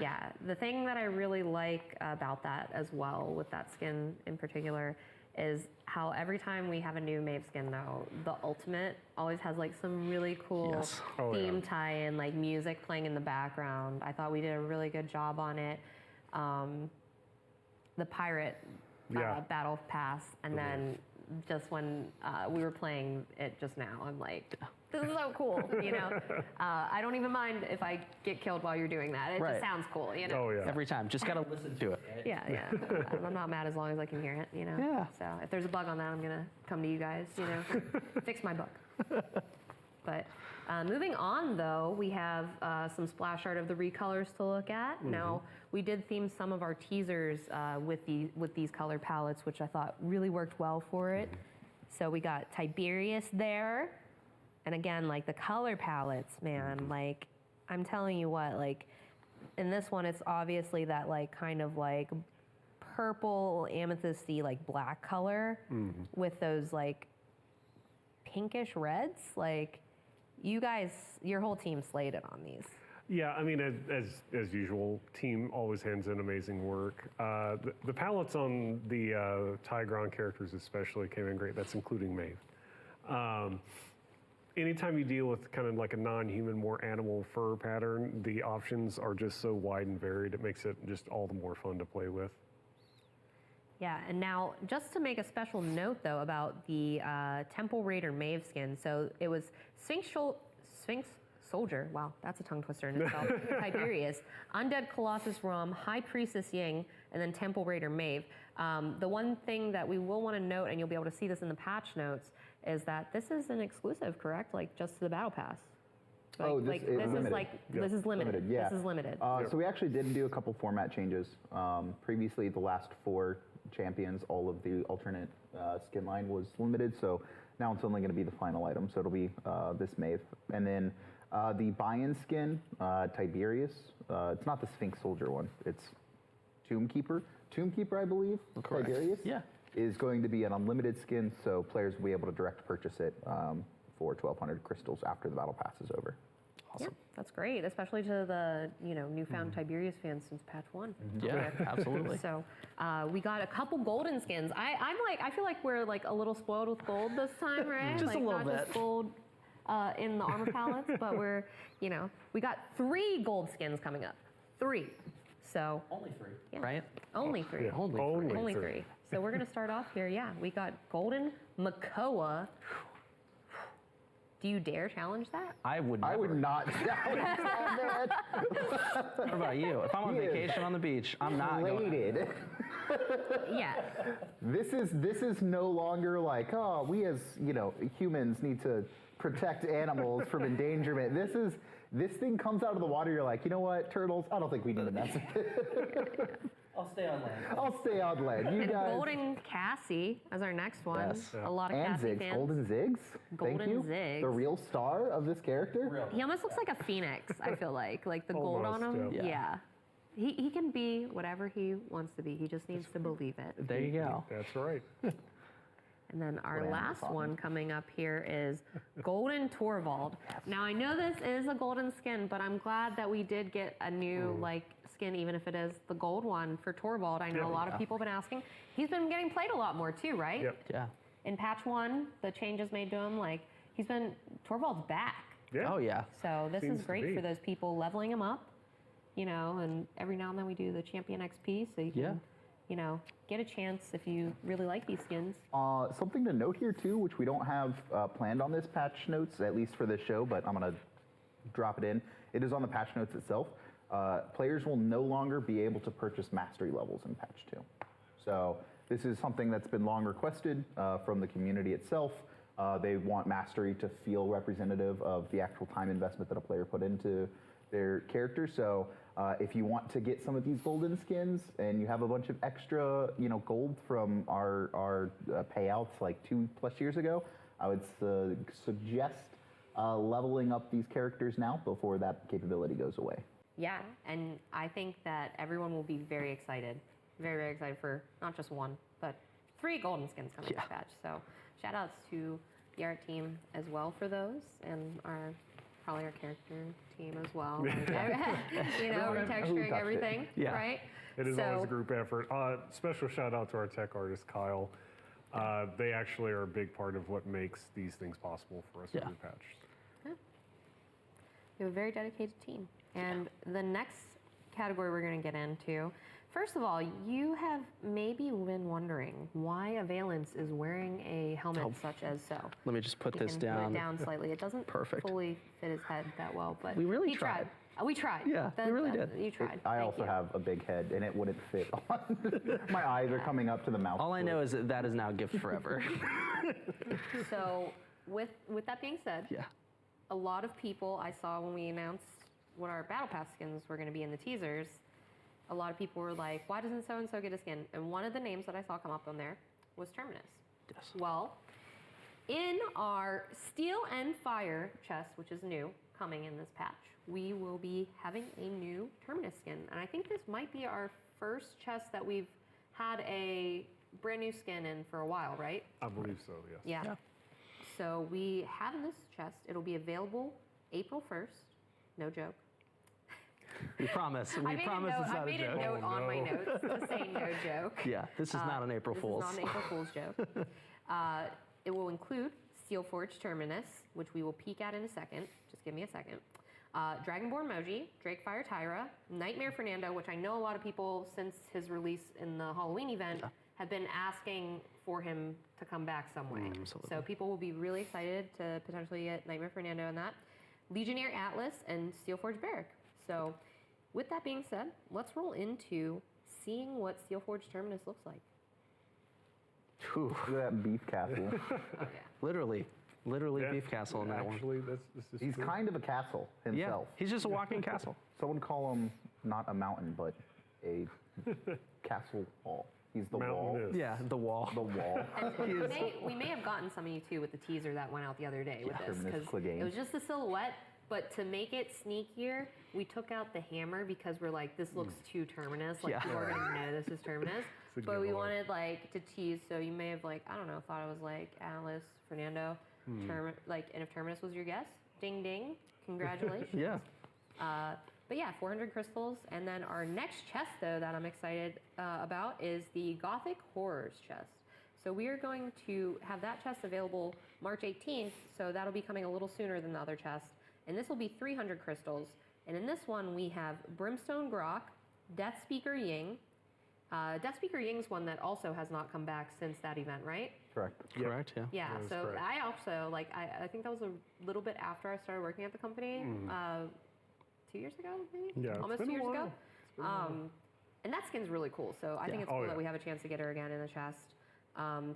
Yeah, the thing that I really like about that as well, with that skin in particular, is how every time we have a new Maeve skin, though, the ultimate always has like some really cool Yes. Oh, yeah. theme tie-in, like music playing in the background. I thought we did a really good job on it. The pirate Yeah. battle pass, and then just when we were playing it just now, I'm like, this is so cool, you know? I don't even mind if I get killed while you're doing that. It Right. just sounds cool, you know? Oh, yeah. Every time. Just got to listen to it. Right? Yeah. I'm not mad as long as I can hear it, you know? Yeah. So if there's a bug on that, I'm gonna come to you guys, you know, fix my bug. But moving on, though, we have some splash art of the recolors to look at. Now, we did theme some of our teasers with these color palettes, which I thought really worked well for it. So we got Tiberius there. And again, like the color palettes, man, like I'm telling you what, like in this one, it's obviously that like kind of like purple amethysty, like black color with those like pinkish reds. Like you guys, your whole team slayed it on these. Yeah, I mean, as usual, team always hands in amazing work. The palettes on the Tigron characters especially came in great. That's including Maeve. Anytime you deal with kind of like a non-human, more animal fur pattern, the options are just so wide and varied. It makes it just all the more fun to play with. Yeah, and now just to make a special note though about the Temple Raider Maeve skin. So it was Sphinx Soldier, wow, that's a tongue twister in itself. Tiberius, Undead Colossus Rom, High Priestess Ying, and then Temple Raider Maeve. The one thing that we will want to note, and you'll be able to see this in the patch notes, is that this is an exclusive, correct? Like just to the Battle Pass. Like, this is is like this is limited. Yeah. This is limited. So we actually did do a couple format changes. Previously, the last 4 champions, all of the alternate skin line was limited. So now it's only going to be the final item. So it'll be this Maeve, and then. The buy-in skin, Tiberius, it's not the Sphinx Soldier one, it's Tomb Keeper, I believe, Correct. Tiberius, Yeah. is going to be an unlimited skin, so players will be able to direct purchase it for 1,200 crystals after the battle pass is over. Yeah, that's great, especially to the newfound Tiberius fans since patch 1. Yeah, absolutely. So we got a couple golden skins. I feel like we're like a little spoiled with gold this time, right? Just a like, little not just bit. gold in the armor palettes, but we're we got 3 gold skins coming up. 3. So Only 3, yeah. right? Only 3. Yeah, Only 3. So we're gonna start off here. Yeah, we got golden Makoa. Do you dare challenge that? I would never. I would not challenge that, man. What about you? If I'm on He is vacation on the beach, I'm not going. Rated. Yeah. This is no longer like, oh, we as humans need to protect animals from endangerment. This thing comes out of the water. You're like, you know what, turtles? I don't think we need to mess with it. I'll stay on land. I'll stay on land. You And guys. golden Cassie as our next one. Yes. A lot of And Cassie Ziggs, fans. Golden Ziggs. Thank Golden you. Ziggs. The real star of this character. He almost looks like a phoenix, I feel like the gold on him. Almost, yeah. Yeah. He can be whatever he wants to be. He just needs to believe it. There you go. That's right. And then our Grand last Thought. one coming up here is Golden Torvald. Now I know this is a golden skin, but I'm glad that we did get a new skin, even if it is the gold one for Torvald. I know a lot of people have been asking. He's been getting played a lot more too, right? Yep. Yeah. In patch 1, the changes made to him, Torvald's back. Yeah. Oh yeah. So this Seems is to great be. for those people leveling him up, and every now and then we do the Champion XP, so you can, get a chance if you really like these skins. Something to note here too, which we don't have planned on this patch notes, at least for this show, but I'm gonna drop it in. It is on the patch notes itself. Players will no longer be able to purchase mastery levels in patch 2. So this is something that's been long requested from the community itself. They want mastery to feel representative of the actual time investment that a player put into their character. So if you want to get some of these golden skins and you have a bunch of extra, gold from our payouts like 2+ years ago, I would suggest leveling up these characters now before that capability goes away. Yeah, and I think that everyone will be very excited, very, very excited for not just 1, but 3 golden skins coming this patch. So shout outs to the art team as well for those, and probably our character team as well. Retexturing everything, Yeah. right? It is always a group effort. Special shout out to our tech artist, Kyle. They actually are a big part of what makes these things possible for us every patch. We have a very dedicated team. And the next category we're going to get into, first of all, you have maybe been wondering why Avalance is wearing a helmet such as so. Let me just put You this can down. Put it down slightly. It doesn't Perfect. fully fit his head that well, but We really he tried. tried. We tried. Yeah, we really did. You tried. I Thank also you. have a big head, and it wouldn't fit on. My eyes are coming up to the mouth. All I know is that is now gift forever. So with that being said, Yeah. a lot of people I saw when we announced what our Battle Pass skins were going to be in the teasers, a lot of people were like, why doesn't so-and-so get a skin? And one of the names that I saw come up on there was Terminus. Yes. Well, in our Steel and Fire chest, which is new, coming in this patch, we will be having a new Terminus skin. And I think this might be our first chest that we've had a brand new skin in for a while, right? I believe so, yes. Yeah. So we have in this chest, it'll be available April 1st. No joke. We promise. We promise it's not a joke. I made a note on my notes to say no joke. Yeah, this is not an April Fool's. This is not an April Fool's joke. It will include Steelforge Terminus, which we will peek at in a second. Just give me a second. Dragonborn Moji, Drakefire Tyra, Nightmare Fernando, which I know a lot of people since his release in the Halloween event have been asking for him to come back some way. So people will be really excited to potentially get Nightmare Fernando in that. Legionnaire Atlas and Steelforge Barrack. So with that being said, let's roll into seeing what Steelforge Terminus looks like. Look at that beef castle. Oh, yeah. Literally beef castle in that one. Actually, this is He's true. kind of a castle Yeah, himself. he's just a walking castle. Someone call him not a mountain, but a castle wall. He's the wall. Mountainous. Yeah, the wall. The wall. We may have gotten some of you too with the teaser that went out the other day with this, Terminus because Clegane. it was just the silhouette. But to make it sneakier, we took out the hammer because we're like, this looks too Terminus. Like Yeah. people are gonna know this is Terminus. It's a But we giveaway. wanted like to tease, so you may have like, I don't know, thought it was like Atlas, Fernando, like, and if Terminus was your guess, ding ding, congratulations. Yeah. But yeah, 400 crystals. And then our next chest, though, that I'm excited about is the Gothic Horrors chest. So we are going to have that chest available March 18th, so that'll be coming a little sooner than the other chest. And this will be 300 crystals. And in this one, we have Brimstone Grok, Death Speaker Ying. Death Speaker Ying's one that also has not come back since that event, right? Correct. Correct, yeah. Yeah, That is so correct. I also, like, I think that was a little bit after I started working at the company, 2 years ago, maybe? Yeah, it's Almost been 2 a years while. ago. It's been a while. And that skin's really cool, so I think it's Oh, cool yeah. that we have a chance to get her again in the chest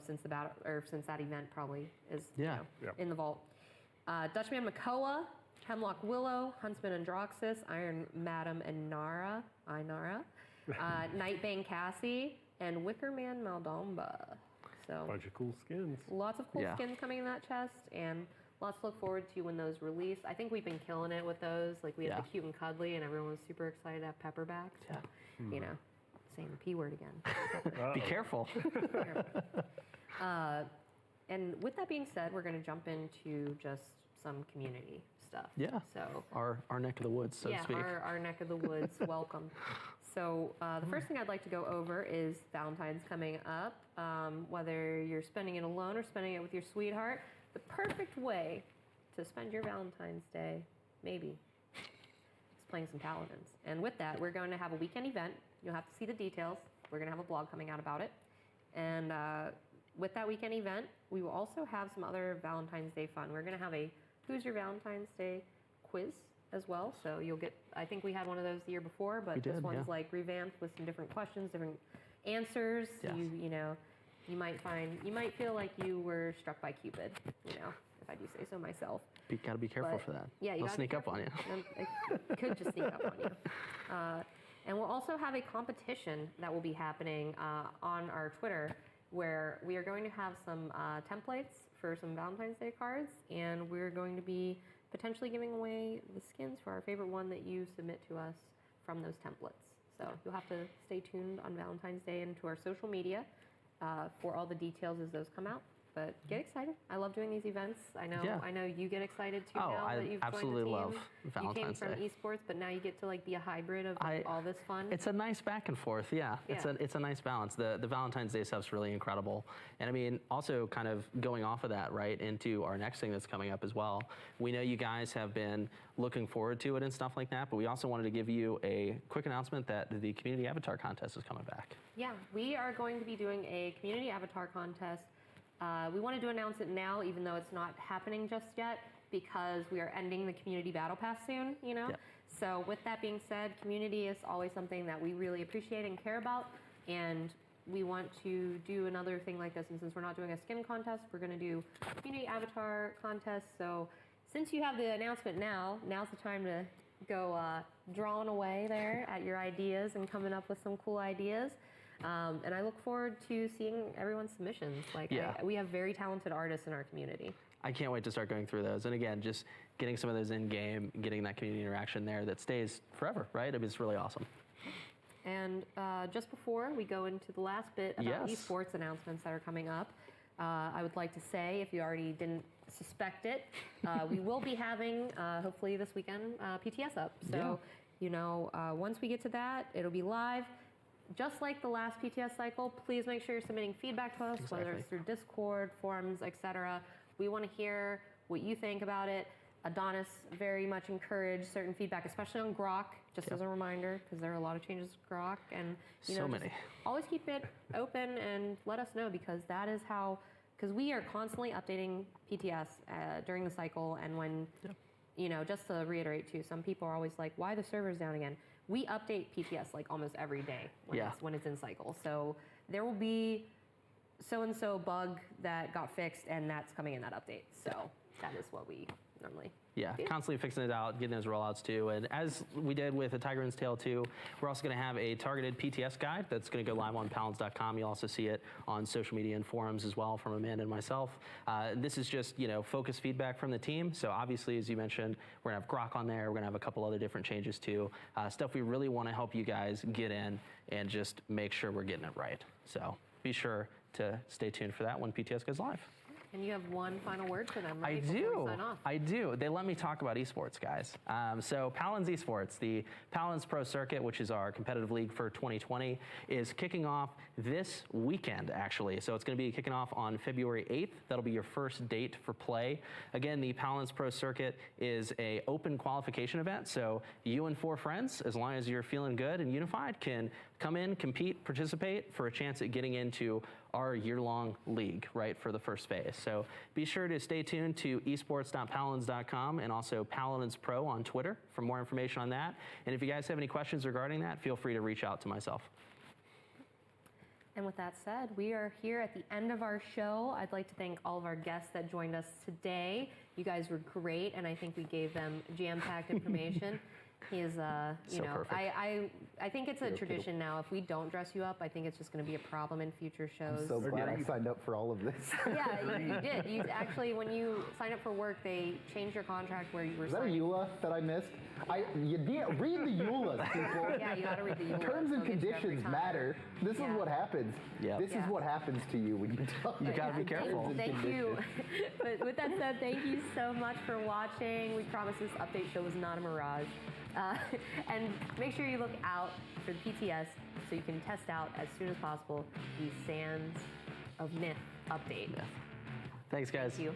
since the battle, or since that event probably is Yeah. Yep. in the vault. Dutchman Makoa, Hemlock Willow, Huntsman Androxus, Iron Madam Inara, Nightbane Cassie, and Wickerman Maldomba. So Bunch of cool skins. lots of cool Yeah. skins coming in that chest, and lots to look forward to when those release. I think we've been killing it with those. Like we had Yeah. the Cute and Cuddly, and everyone was super excited to have Pepperback. So, you know, saying the P word again. Be careful. And with that being said, we're going to jump into just some community stuff. Yeah. So Our neck of the woods, so to speak. our neck of the woods. Welcome. So the first thing I'd like to go over is Valentine's coming up. Whether you're spending it alone or spending it with your sweetheart, the perfect way to spend your Valentine's Day, maybe, is playing some Paladins. And with that, we're going to have a weekend event. You'll have to see the details. We're going to have a blog coming out about it. And with that weekend event, we will also have some other Valentine's Day fun. We're going to have a Who's Your Valentine's Day quiz as well. So you'll get, I think we had one of those the year before, but this one's yeah. like revamped with some different questions, different answers. Yes. You know, you might feel like you were struck by Cupid, you know, if I do say so myself. Gotta be careful But, for that. Yeah, you They'll gotta be sneak up on you. careful. It could just sneak up on you. And we'll also have a competition that will be happening on our Twitter, where we are going to have some templates for some Valentine's Day cards, and we're going to be potentially giving away the skins for our favorite one that you submit to us from those templates. So you'll have to stay tuned on Valentine's Day and to our social media for all the details as those come out. But get excited! I love doing these events. I know. Yeah. I know you get excited too Oh, now I that you've absolutely joined the team. love Valentine's You came Day. from esports, but now you get to like be a hybrid of like, all this fun. It's a nice back and forth, yeah. Yeah. It's a nice balance. The Valentine's Day stuff's really incredible. And I mean, also kind of going off of that, right, into our next thing that's coming up as well. We know you guys have been looking forward to it and stuff like that, but we also wanted to give you a quick announcement that the Community Avatar Contest is coming back. Yeah, we are going to be doing a community avatar contest. We wanted to announce it now, even though it's not happening just yet, because we are ending the community battle pass soon, you know? Yep. So with that being said, community is always something that we really appreciate and care about, and we want to do another thing like this. And since we're not doing a skin contest, we're gonna do community avatar contest. So since you have the announcement now, now's the time to go drawing away there at your ideas and coming up with some cool ideas. And I look forward to seeing everyone's submissions. Like, Yeah. we have very talented artists in our community. I can't wait to start going through those. And again, just getting some of those in game, getting that community interaction there that stays forever, right? I mean, it's really awesome. And just before we go into the last bit about Yes. esports announcements that are coming up, I would like to say, if you already didn't suspect it, we will be having, hopefully this weekend, PTS up. So, once we get to that, it'll be live. Just like the last PTS cycle, please make sure you're submitting feedback to us, whether it's through Discord, forums, etc. We want to hear what you think about it. Adonis very much encouraged certain feedback, especially on Grok, just as a reminder, because there are a lot of changes to Grok. And So many. always keep it open and let us know, because that is how, because we are constantly updating PTS during the cycle. And when, just to reiterate too, some people are always like, why the server's down again? We update PTS like almost every day when it's in cycle. So there will be so-and-so bug that got fixed, and that's coming in that update. So that is what we normally Yeah, do. constantly fixing it out, getting those rollouts too. And as we did with A Tiger and His Tail 2, we're also going to have a targeted PTS guide that's going to go live on paladins.com. You'll also see it on social media and forums as well from Amanda and myself. This is just, focused feedback from the team. So obviously, as you mentioned, we're going to have Grok on there. We're going to have a couple other different changes too. Stuff we really want to help you guys get in and just make sure we're getting it right. So be sure to stay tuned for that when PTS goes live. And you have one final word for them, I right? Before do. we sign off. I do. They let me talk about esports, guys. So Paladins Esports, the Paladins Pro Circuit, which is our competitive league for 2020, is kicking off this weekend, actually. So it's going to be kicking off on February 8th. That'll be your first date for play. Again, the Paladins Pro Circuit is a open qualification event. So you and 4 friends, as long as you're feeling good and unified, can come in, compete, participate for a chance at getting into our year-long league, right, for the first phase. So be sure to stay tuned to esports.paladins.com and also Paladins Pro on Twitter for more information on that. And if you guys have any questions regarding that, feel free to reach out to myself. And with that said, we are here at the end of our show. I'd like to thank all of our guests that joined us today. You guys were great, and I think we gave them jam-packed information. He is, perfect. I think it's a tradition now. If we don't dress you up, I think it's just going to be a problem in future shows. I'm so glad I signed up for all of this. Yeah, you did. You actually, when you signed up for work, they changed your contract where you were. Is that a EULA that I missed? You read the EULAs, people. Yeah, you got to read the EULA. Terms and conditions matter. This is what happens. Yeah. This is what happens to you when you tell You got to be careful. Thank you. But with that said, thank you so much for watching. We promise this update show is not a mirage. And make sure you look out for the PTS so you can test out as soon as possible the Sands of Myth update. Thanks, guys. Thank you.